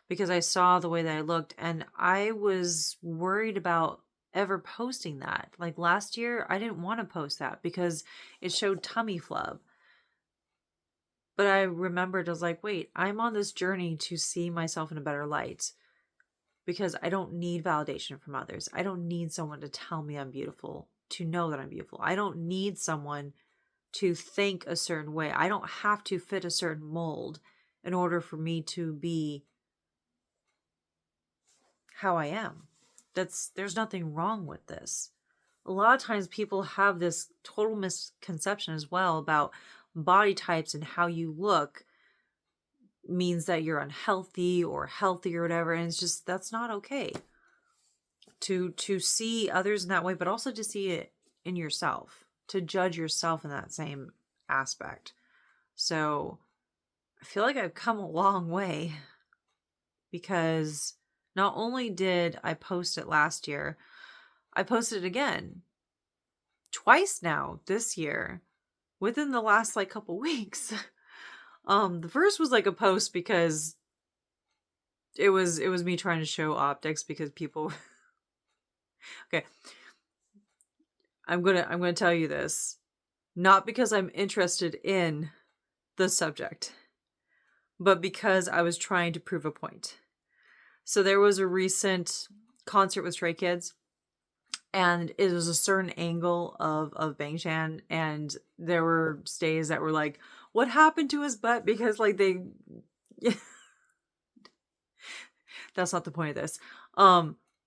because I saw the way that I looked and I was worried about ever posting that. Like last year, I didn't want to post that because it showed tummy flub. But I remembered, I was like, wait, I'm on this journey to see myself in a better light because I don't need validation from others. I don't need someone to tell me I'm beautiful, to know that I'm beautiful. I don't need someone to think a certain way. I don't have to fit a certain mold in order for me to be how I am. There's nothing wrong with this. A lot of times people have this total misconception as well about body types and how you look means that you're unhealthy or healthy or whatever. And it's just, that's not okay to see others in that way, but also to see it in yourself, to judge yourself in that same aspect. So I feel like I've come a long way, because not only did I post it last year, I posted it again twice now this year within the last like couple weeks. The first was like a post because it was me trying to show optics, because people okay, I'm gonna tell you this, not because I'm interested in the subject, but because I was trying to prove a point. So there was a recent concert with Stray Kids, and it was a certain angle of Bang Chan, and there were stays that were like, what happened to his butt? Because like they that's not the point of this.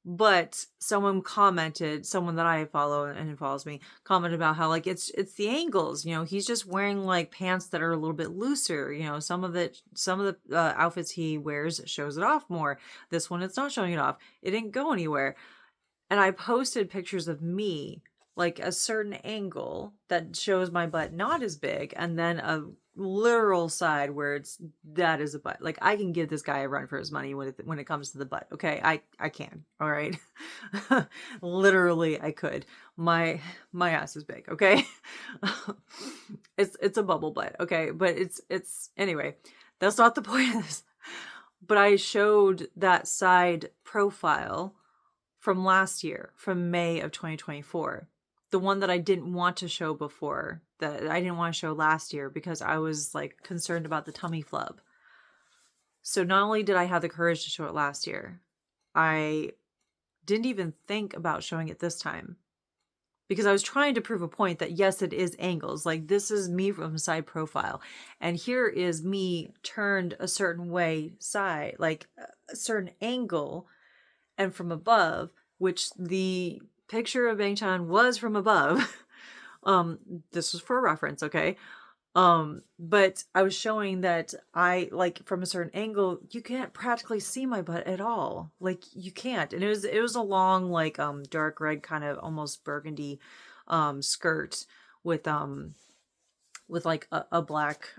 But someone that I follow and follows me, commented about how like it's the angles, he's just wearing like pants that are a little bit looser, some of the outfits he wears shows it off more. This one, it's not showing it off. It didn't go anywhere. And I posted pictures of me, like a certain angle that shows my butt not as big, and then a literal side where that is a butt. Like, I can give this guy a run for his money when it comes to the butt. Okay. I can. All right. Literally I could. My ass is big. Okay. It's a bubble butt. Okay. But it's anyway, that's not the point of this. But I showed that side profile from last year, from May of 2024. The one that I didn't want to show before, that I didn't want to show last year because I was like concerned about the tummy flub. So not only did I have the courage to show it last year, I didn't even think about showing it this time because I was trying to prove a point that yes, it is angles. Like, this is me from side profile. And here is me turned a certain way side, like a certain angle, and from above, which the picture of Bangchan was from above. This was for a reference, okay? But I was showing that I, like, from a certain angle, you can't practically see my butt at all. Like, you can't. And it was a long, like, dark red, kind of almost burgundy, skirt with like a black,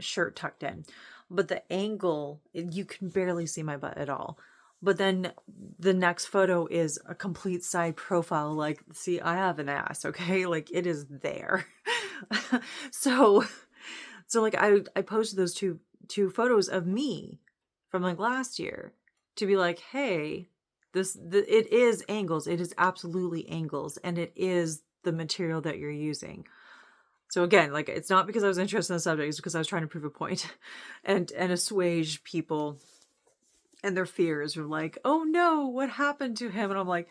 shirt tucked in. But the angle, you can barely see my butt at all. But then the next photo is a complete side profile. Like, see, I have an ass, okay? Like, it is there. So like I posted those two photos of me from like last year to be like, hey, it is angles. It is absolutely angles, and it is the material that you're using. So again, like, it's not because I was interested in the subject, it's because I was trying to prove a point and assuage people and their fears. Are like, oh no, what happened to him? And I'm like,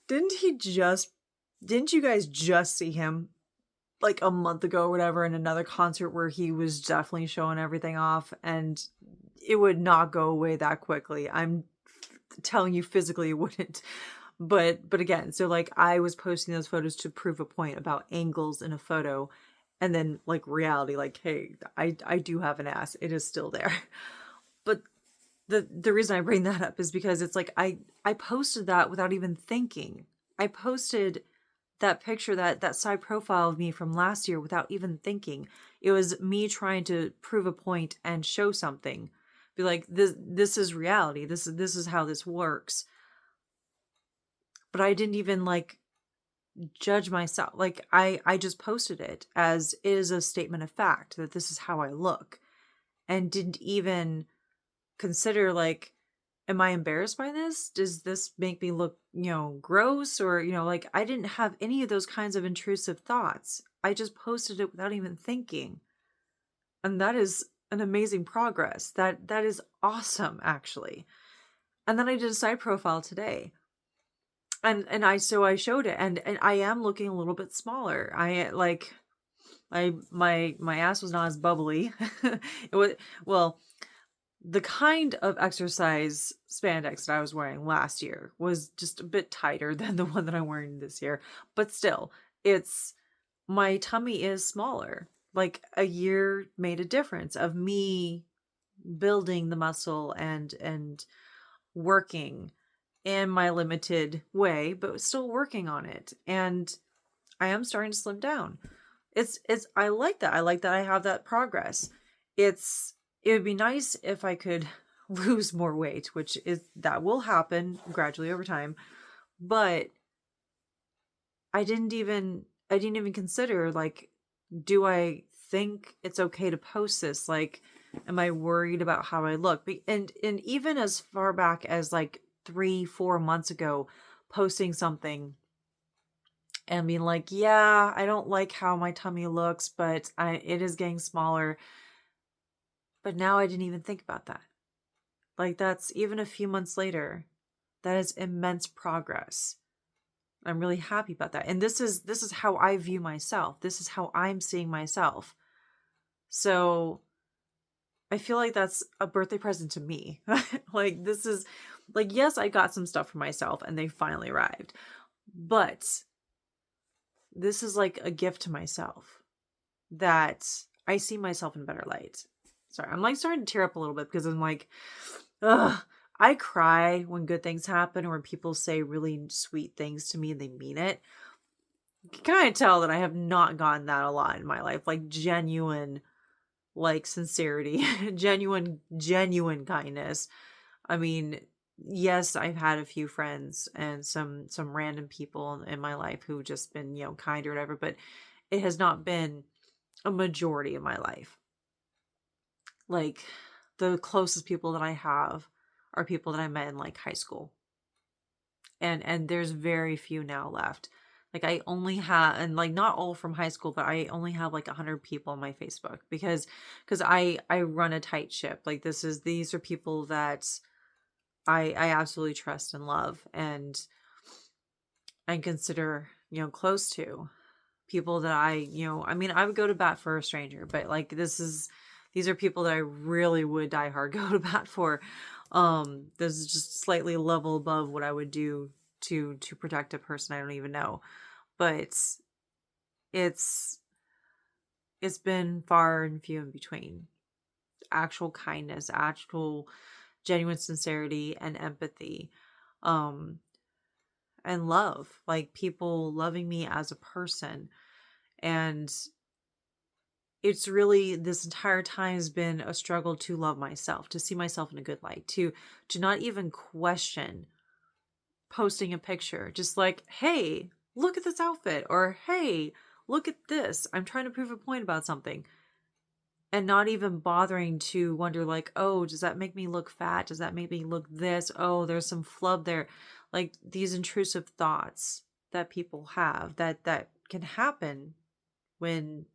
didn't you guys just see him like a month ago or whatever in another concert where he was definitely showing everything off, and it would not go away that quickly. I'm telling you, physically it wouldn't. But again, so like, I was posting those photos to prove a point about angles in a photo, and then like reality, like, hey, I do have an ass. It is still there. But the reason I bring that up is because it's like, I posted that without even thinking. I posted that picture, that side profile of me from last year, without even thinking. It was me trying to prove a point and show something. Be like, this is reality. This is how this works. But I didn't even like judge myself. Like, I just posted it as it is a statement of fact that this is how I look, and didn't even consider, like, am I embarrassed by this? Does this make me look, gross? Or, like, I didn't have any of those kinds of intrusive thoughts. I just posted it without even thinking. And that is an amazing progress. That is awesome, actually. And then I did a side profile today. And I showed it, and I am looking a little bit smaller. My ass was not as bubbly. It was, well, the kind of exercise spandex that I was wearing last year was just a bit tighter than the one that I'm wearing this year. But still, my tummy is smaller. Like, a year made a difference of me building the muscle and working in my limited way, but still working on it. And I am starting to slim down. I like that. I like that I have that progress. It would be nice if I could lose more weight, that will happen gradually over time. But I didn't even consider, like, do I think it's okay to post this? Like, am I worried about how I look? And even as far back as like 3-4 months ago, posting something and being like, yeah, I don't like how my tummy looks, but it is getting smaller. But now I didn't even think about that. Like, that's even a few months later. That is immense progress. I'm really happy about that. And this is how I view myself. This is how I'm seeing myself. So I feel like that's a birthday present to me. Like, this is like, yes, I got some stuff for myself and they finally arrived. But this is like a gift to myself that I see myself in a better light. Sorry, I'm like starting to tear up a little bit because I'm like, ugh. I cry when good things happen or when people say really sweet things to me and they mean it. can kind of tell that I have not gotten that a lot in my life, like genuine, like sincerity, genuine kindness. I mean, yes, I've had a few friends and some random people in my life who've just been, kind or whatever, but it has not been a majority of my life. Like, the closest people that I have are people that I met in like high school. And there's very few now left. Like, I only have, and like not all from high school, but I only have like 100 people on my Facebook because I run a tight ship. Like, these are people that I absolutely trust and love and consider, close to. People that I mean, I would go to bat for a stranger, but like these are people that I really would die hard go to bat for. This is just slightly a level above what I would do to protect a person I don't even know. But it's it's been far and few in between. Actual kindness, actual genuine sincerity and empathy. Um and love, like people loving me as a person. And it's really, this entire time has been a struggle to love myself, to see myself in a good light, to not even question posting a picture, just like, hey, look at this outfit, or hey, look at this, I'm trying to prove a point about something. And not even bothering to wonder, like, oh, does that make me look fat? Does that make me look this? Oh, there's some flub there. Like, these intrusive thoughts that people have that can happen when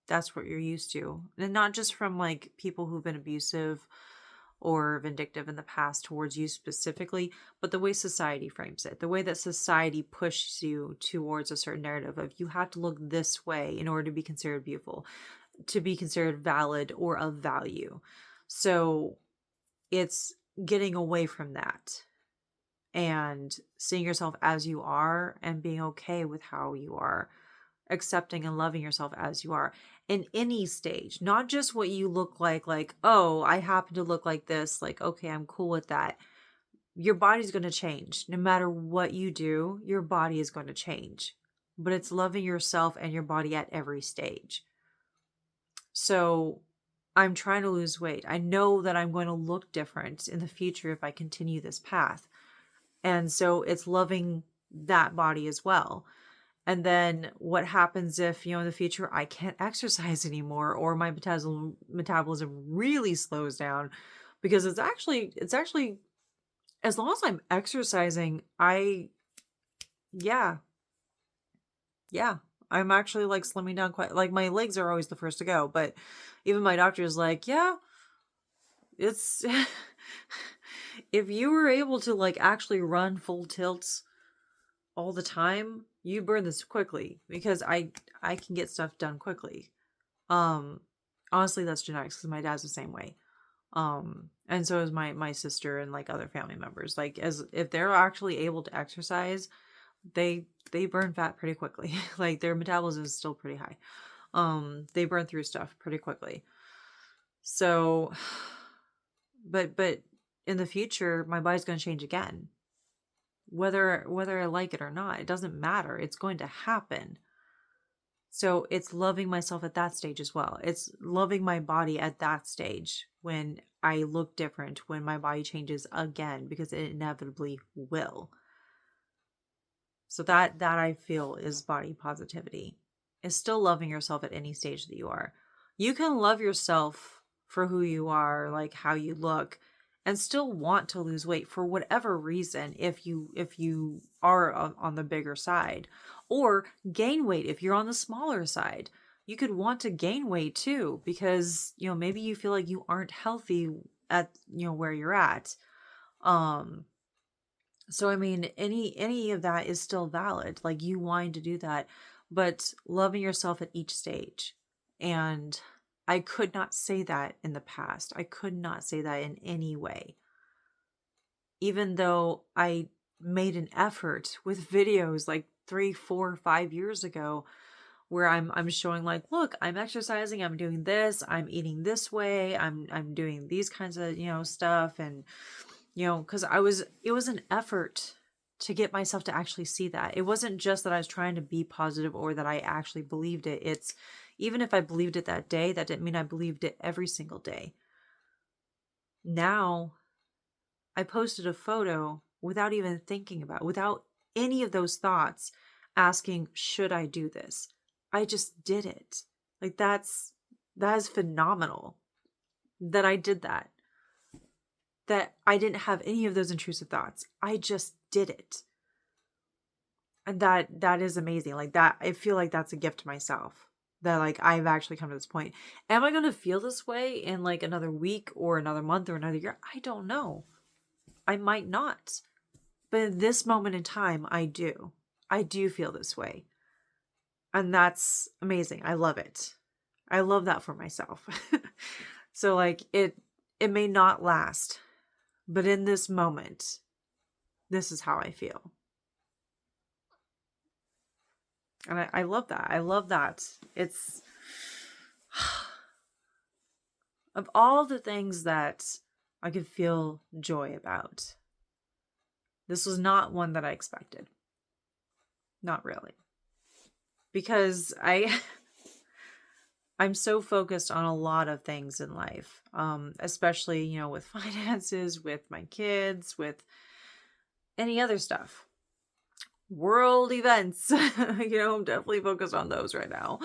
that's what you're used to. And not just from like people who've been abusive or vindictive in the past towards you specifically, but the way society frames it, the way that society pushes you towards a certain narrative of you have to look this way in order to be considered beautiful, to be considered valid or of value. So it's getting away from that and seeing yourself as you are and being okay with how you are, accepting and loving yourself as you are in any stage, not just what you look like, oh, I happen to look like this, like, okay, I'm cool with that. Your body's going to change. No matter what you do, your body is going to change. But it's loving yourself and your body at every stage. So I'm trying to lose weight. I know that I'm going to look different in the future if I continue this path. And so it's loving that body as well. And then what happens if, in the future I can't exercise anymore, or my metabolism really slows down? Because it's actually as long as I'm exercising, yeah, I'm actually like slimming down quite, like my legs are always the first to go, but even my doctor is like, yeah, it's if you were able to like actually run full tilts all the time, you burn this quickly, because I can get stuff done quickly. Honestly, that's genetics, because my dad's the same way. And so is my sister and like other family members. Like, as if they're actually able to exercise, they burn fat pretty quickly. Like, their metabolism is still pretty high. They burn through stuff pretty quickly. So, but in the future, my body's going to change again. Whether I like it or not, it doesn't matter. It's going to happen. So it's loving myself at that stage as well. It's loving my body at that stage when I look different, when my body changes again, because it inevitably will. So that I feel is body positivity. Is still loving yourself at any stage that you are. You can love yourself for who you are, like how you look, and still want to lose weight for whatever reason, if you are on the bigger side, or gain weight if you're on the smaller side. You could want to gain weight too, because maybe you feel like you aren't healthy at where you're at. So I mean, any of that is still valid, like you wanting to do that, but loving yourself at each stage. And I could not say that in the past. I could not say that in any way. Even though I made an effort with videos like 3, 4, 5 years ago, where I'm showing like, look, I'm exercising, I'm doing this, I'm eating this way, I'm doing these kinds of, stuff. And, because it was an effort to get myself to actually see that. It wasn't just that I was trying to be positive or that I actually believed it. It's even if I believed it that day, that didn't mean I believed it every single day. Now, I posted a photo without even thinking about it, without any of those thoughts asking, should I do this? I just did it. Like that is phenomenal that I did that. That I didn't have any of those intrusive thoughts. I just did it. And that is amazing. Like that, I feel like that's a gift to myself. That like I've actually come to this point. Am I going to feel this way in like another week or another month or another year? I don't know. I might not. But in this moment in time, I do. I do feel this way. And that's amazing. I love it. I love that for myself. So like it may not last, but in this moment, this is how I feel. And I love that. I love that. It's of all the things that I could feel joy about, this was not one that I expected. Not really. Because I'm so focused on a lot of things in life, especially, you know, with finances, with my kids, with any other stuff. World events, you know, I'm definitely focused on those right now.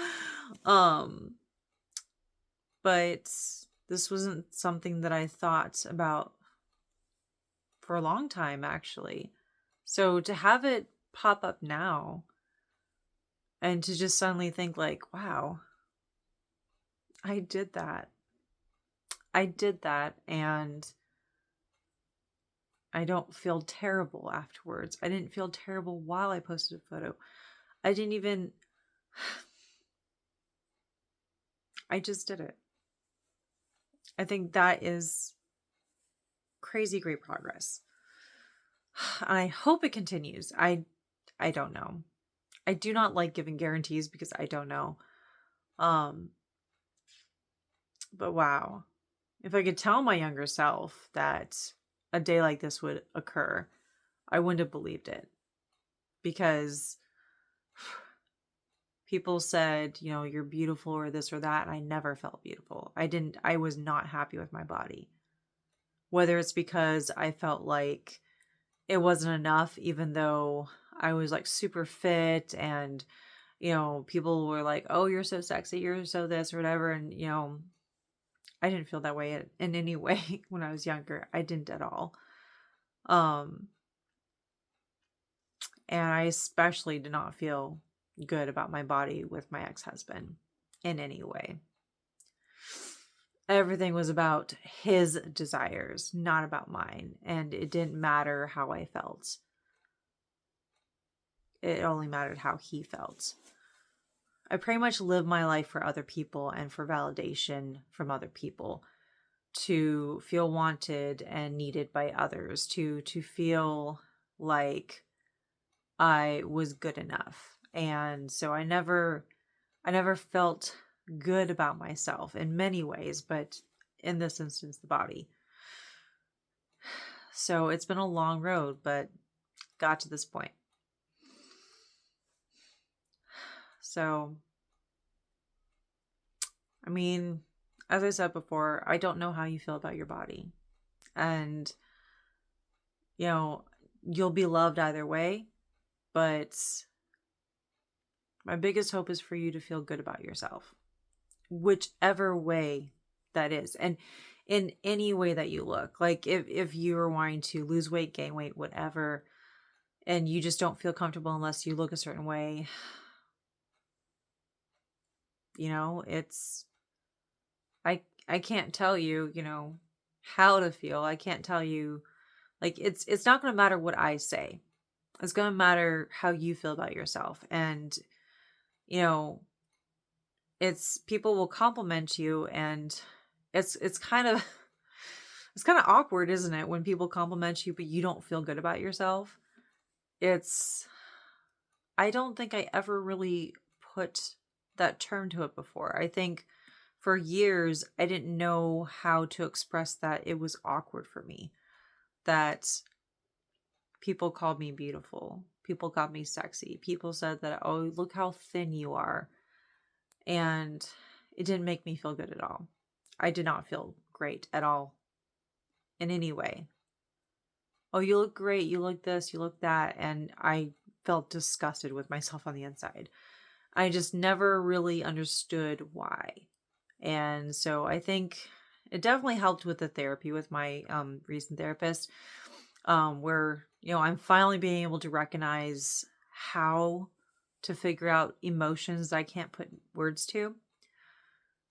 But this wasn't something that I thought about for a long time, actually. So to have it pop up now and to just suddenly think like, wow, I did that. I did that, and I don't feel terrible afterwards. I didn't feel terrible while I posted a photo. I didn't even... I just did it. I think that is crazy great progress. And I hope it continues. I don't know. I do not like giving guarantees because I don't know. But wow. If I could tell my younger self that a day like this would occur, I wouldn't have believed it. Because people said, you know, you're beautiful or this or that, and I never felt beautiful. I was not happy with my body. Whether it's because I felt like it wasn't enough, even though I was like super fit and, you know, people were like, oh, you're so sexy, you're so this or whatever. And, you know, I didn't feel that way in any way when I was younger. I didn't at all. And I especially did not feel good about my body with my ex-husband in any way. Everything was about his desires, not about mine. And it didn't matter how I felt. It only mattered how he felt. I pretty much live my life for other people and for validation from other people, to feel wanted and needed by others, to feel like I was good enough. And so I never felt good about myself in many ways, but in this instance, the body. So it's been a long road, but got to this point. So, I mean, as I said before, I don't know how you feel about your body. And, you know, you'll be loved either way, but my biggest hope is for you to feel good about yourself, whichever way that is. And in any way that you look, like if you are wanting to lose weight, gain weight, whatever, and you just don't feel comfortable unless you look a certain way, you know, I can't tell you, you know, how to feel. I can't tell you, like, it's not going to matter what I say. It's going to matter how you feel about yourself. And, you know, people will compliment you, and it's kind of awkward, isn't it? When people compliment you, but you don't feel good about yourself. I don't think I ever really put that term to it before. I think for years, I didn't know how to express that it was awkward for me. That People called me beautiful. People called me sexy. People said that, oh, look how thin you are. And it didn't make me feel good at all. I did not feel great at all in any way. Oh, you look great. You look this, you look that. And I felt disgusted with myself on the inside. I just never really understood why. And so I think it definitely helped with the therapy with my recent therapist, where, I'm finally being able to recognize how to figure out emotions I can't put words to.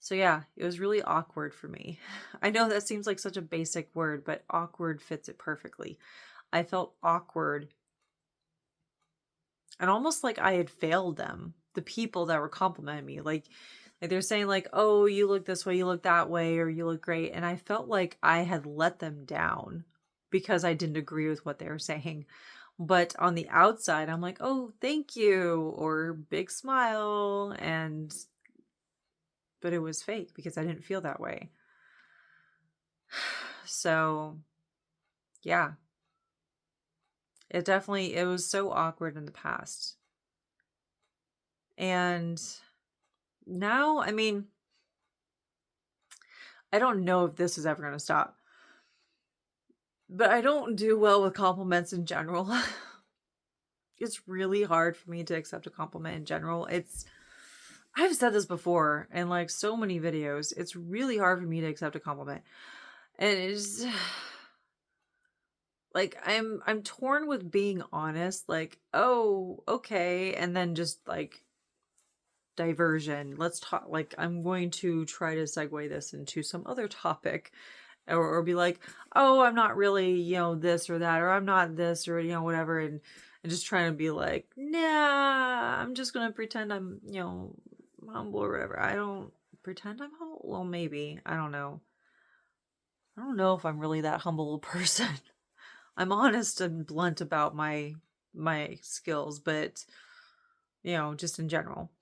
So yeah, it was really awkward for me. I know that seems like such a basic word, but awkward fits it perfectly. I felt awkward and almost like I had failed them, the people that were complimenting me. Like they're saying like, oh, you look this way, you look that way, or you look great. And I felt like I had let them down because I didn't agree with what they were saying. But on the outside, I'm like, oh, thank you, or big smile. But it was fake because I didn't feel that way. So yeah, it was so awkward in the past. And now, I mean, I don't know if this is ever going to stop, but I don't do well with compliments in general. It's really hard for me to accept a compliment in general. I've said this before in like so many videos. It's really hard for me to accept a compliment. And it's like I'm torn with being honest, like, oh, okay, and then just like diversion. Let's talk, like I'm going to try to segue this into some other topic, or be like, oh, I'm not really, this or that, or I'm not this, or whatever, and just trying to be like, nah, I'm just gonna pretend I'm, humble or whatever. I don't pretend I'm humble. Well, maybe. I don't know. I don't know if I'm really that humble a person. I'm honest and blunt about my skills, but just in general.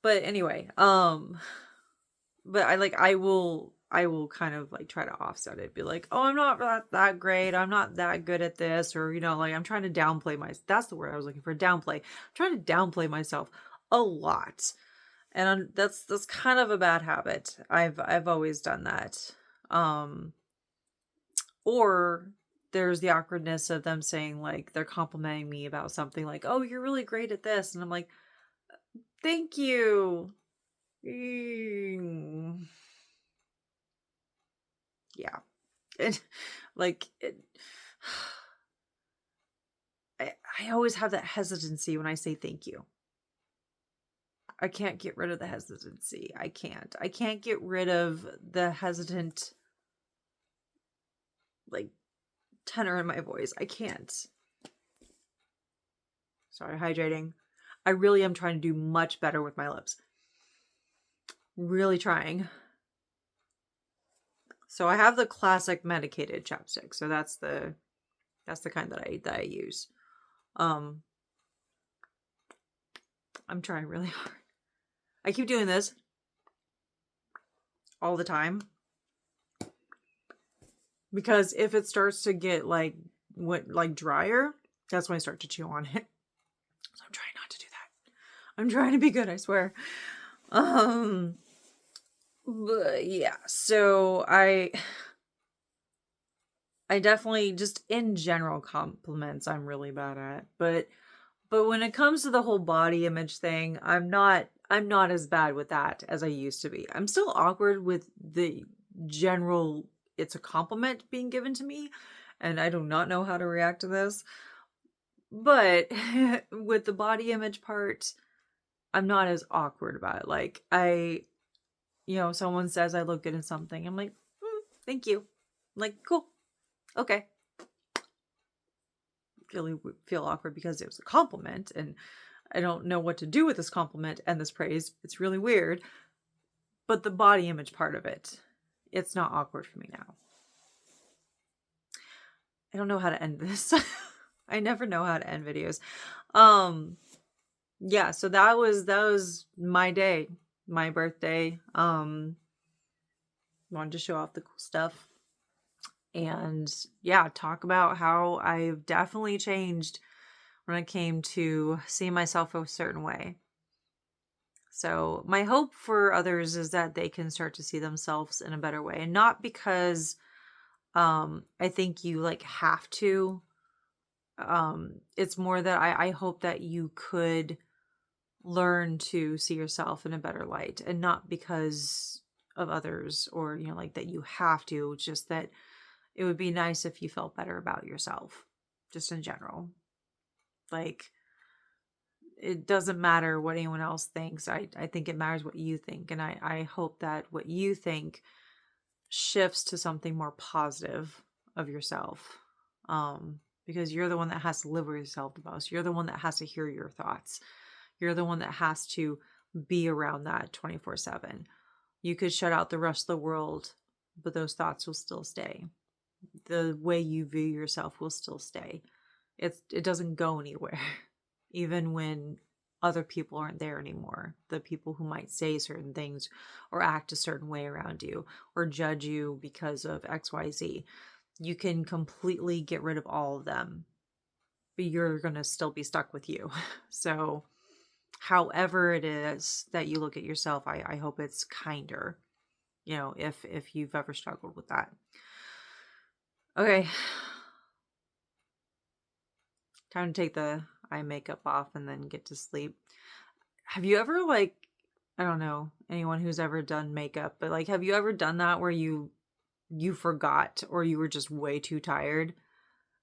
But anyway, but I will kind of like try to offset it, be like, oh, I'm not that great, I'm not that good at this, or like I'm trying to downplay that's the word I was looking for, downplay. I'm trying to downplay myself a lot. And that's kind of a bad habit. I've always done that. Or there's the awkwardness of them saying like they're complimenting me about something, like, oh, you're really great at this, and I'm like, thank you. Yeah. And like I always have that hesitancy when I say thank you. I can't get rid of the hesitancy. I can't get rid of the hesitant like tenor in my voice. I can't. Sorry, hydrating. I really am trying to do much better with my lips. Really trying. So I have the classic medicated chapstick. So that's the kind that I use. I'm trying really hard. I keep doing this all the time, because if it starts to get like drier, that's when I start to chew on it. So I'm trying not to do that. I'm trying to be good, I swear. But yeah, so I definitely, just in general, compliments I'm really bad at, but when it comes to the whole body image thing, I'm not as bad with that as I used to be. I'm still awkward with the general, it's a compliment being given to me, and I do not know how to react to this. But with the body image part, I'm not as awkward about it. Like someone says I look good in something, I'm like, thank you. I'm like, cool. Okay. Really feel awkward because it was a compliment and I don't know what to do with this compliment and this praise. It's really weird. But the body image part of it, it's not awkward for me now. I don't know how to end this. I never know how to end videos. Yeah, so that was my day, my birthday. Wanted to show off the cool stuff. And yeah, talk about how I've definitely changed when it came to seeing myself a certain way. So my hope for others is that they can start to see themselves in a better way. And not because I think you like have to. It's more that I hope that you could learn to see yourself in a better light, and not because of others or, you know, like that you have to, just that it would be nice if you felt better about yourself, just in general. Like, it doesn't matter what anyone else thinks. I think it matters what you think. And I hope that what you think shifts to something more positive of yourself. Because you're the one that has to live with yourself the most. You're the one that has to hear your thoughts. You're the one that has to be around that 24/7. You could shut out the rest of the world, but those thoughts will still stay. The way you view yourself will still stay. It doesn't go anywhere. Even when other people aren't there anymore. The people who might say certain things or act a certain way around you or judge you because of XYZ. You can completely get rid of all of them, but you're going to still be stuck with you. So however it is that you look at yourself, I hope it's kinder, you know, if you've ever struggled with that. Okay. Time to take the eye makeup off and then get to sleep. Have you ever, like, I don't know anyone who's ever done makeup, but like, have you ever done that where you forgot or you were just way too tired?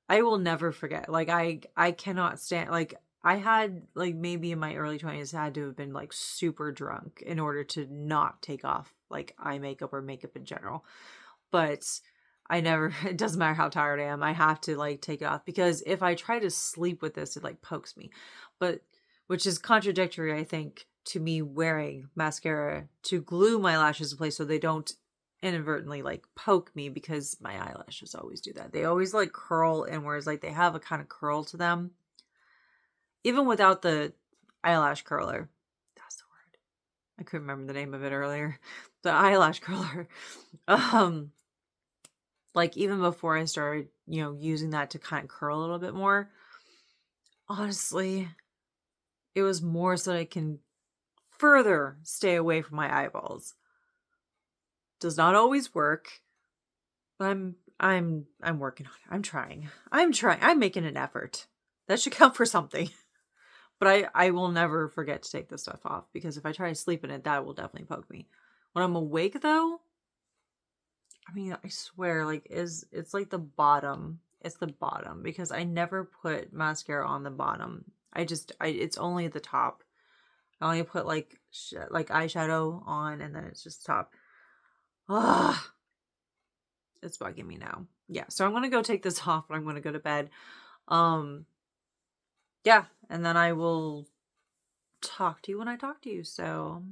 I will never forget. Like, I cannot stand, like, I had, like, maybe in my early 20s had to have been like super drunk in order to not take off like eye makeup or makeup in general. But I never, it doesn't matter how tired I am, I have to like take it off, because if I try to sleep with this, it like pokes me. But which is contradictory, I think, to me wearing mascara to glue my lashes in place so they don't inadvertently like poke me, because my eyelashes always do that. They always like curl inwards, like they have a kind of curl to them. Even without the eyelash curler. That's the word. I couldn't remember the name of it earlier. The eyelash curler. Like even before I started, you know, using that to kind of curl a little bit more, honestly, it was more so that I can further stay away from my eyeballs. Does not always work, but I'm working on it. I'm trying. I'm making an effort. That should count for something. But I will never forget to take this stuff off, because if I try to sleep in it, that will definitely poke me. When I'm awake though, I mean, I swear, like, it's like the bottom. It's the bottom, because I never put mascara on the bottom. It's only the top. I only put like eyeshadow on, and then it's just top. Ugh. It's bugging me now. Yeah, so I'm gonna go take this off, and I'm gonna go to bed. Yeah, and then I will talk to you when I talk to you. So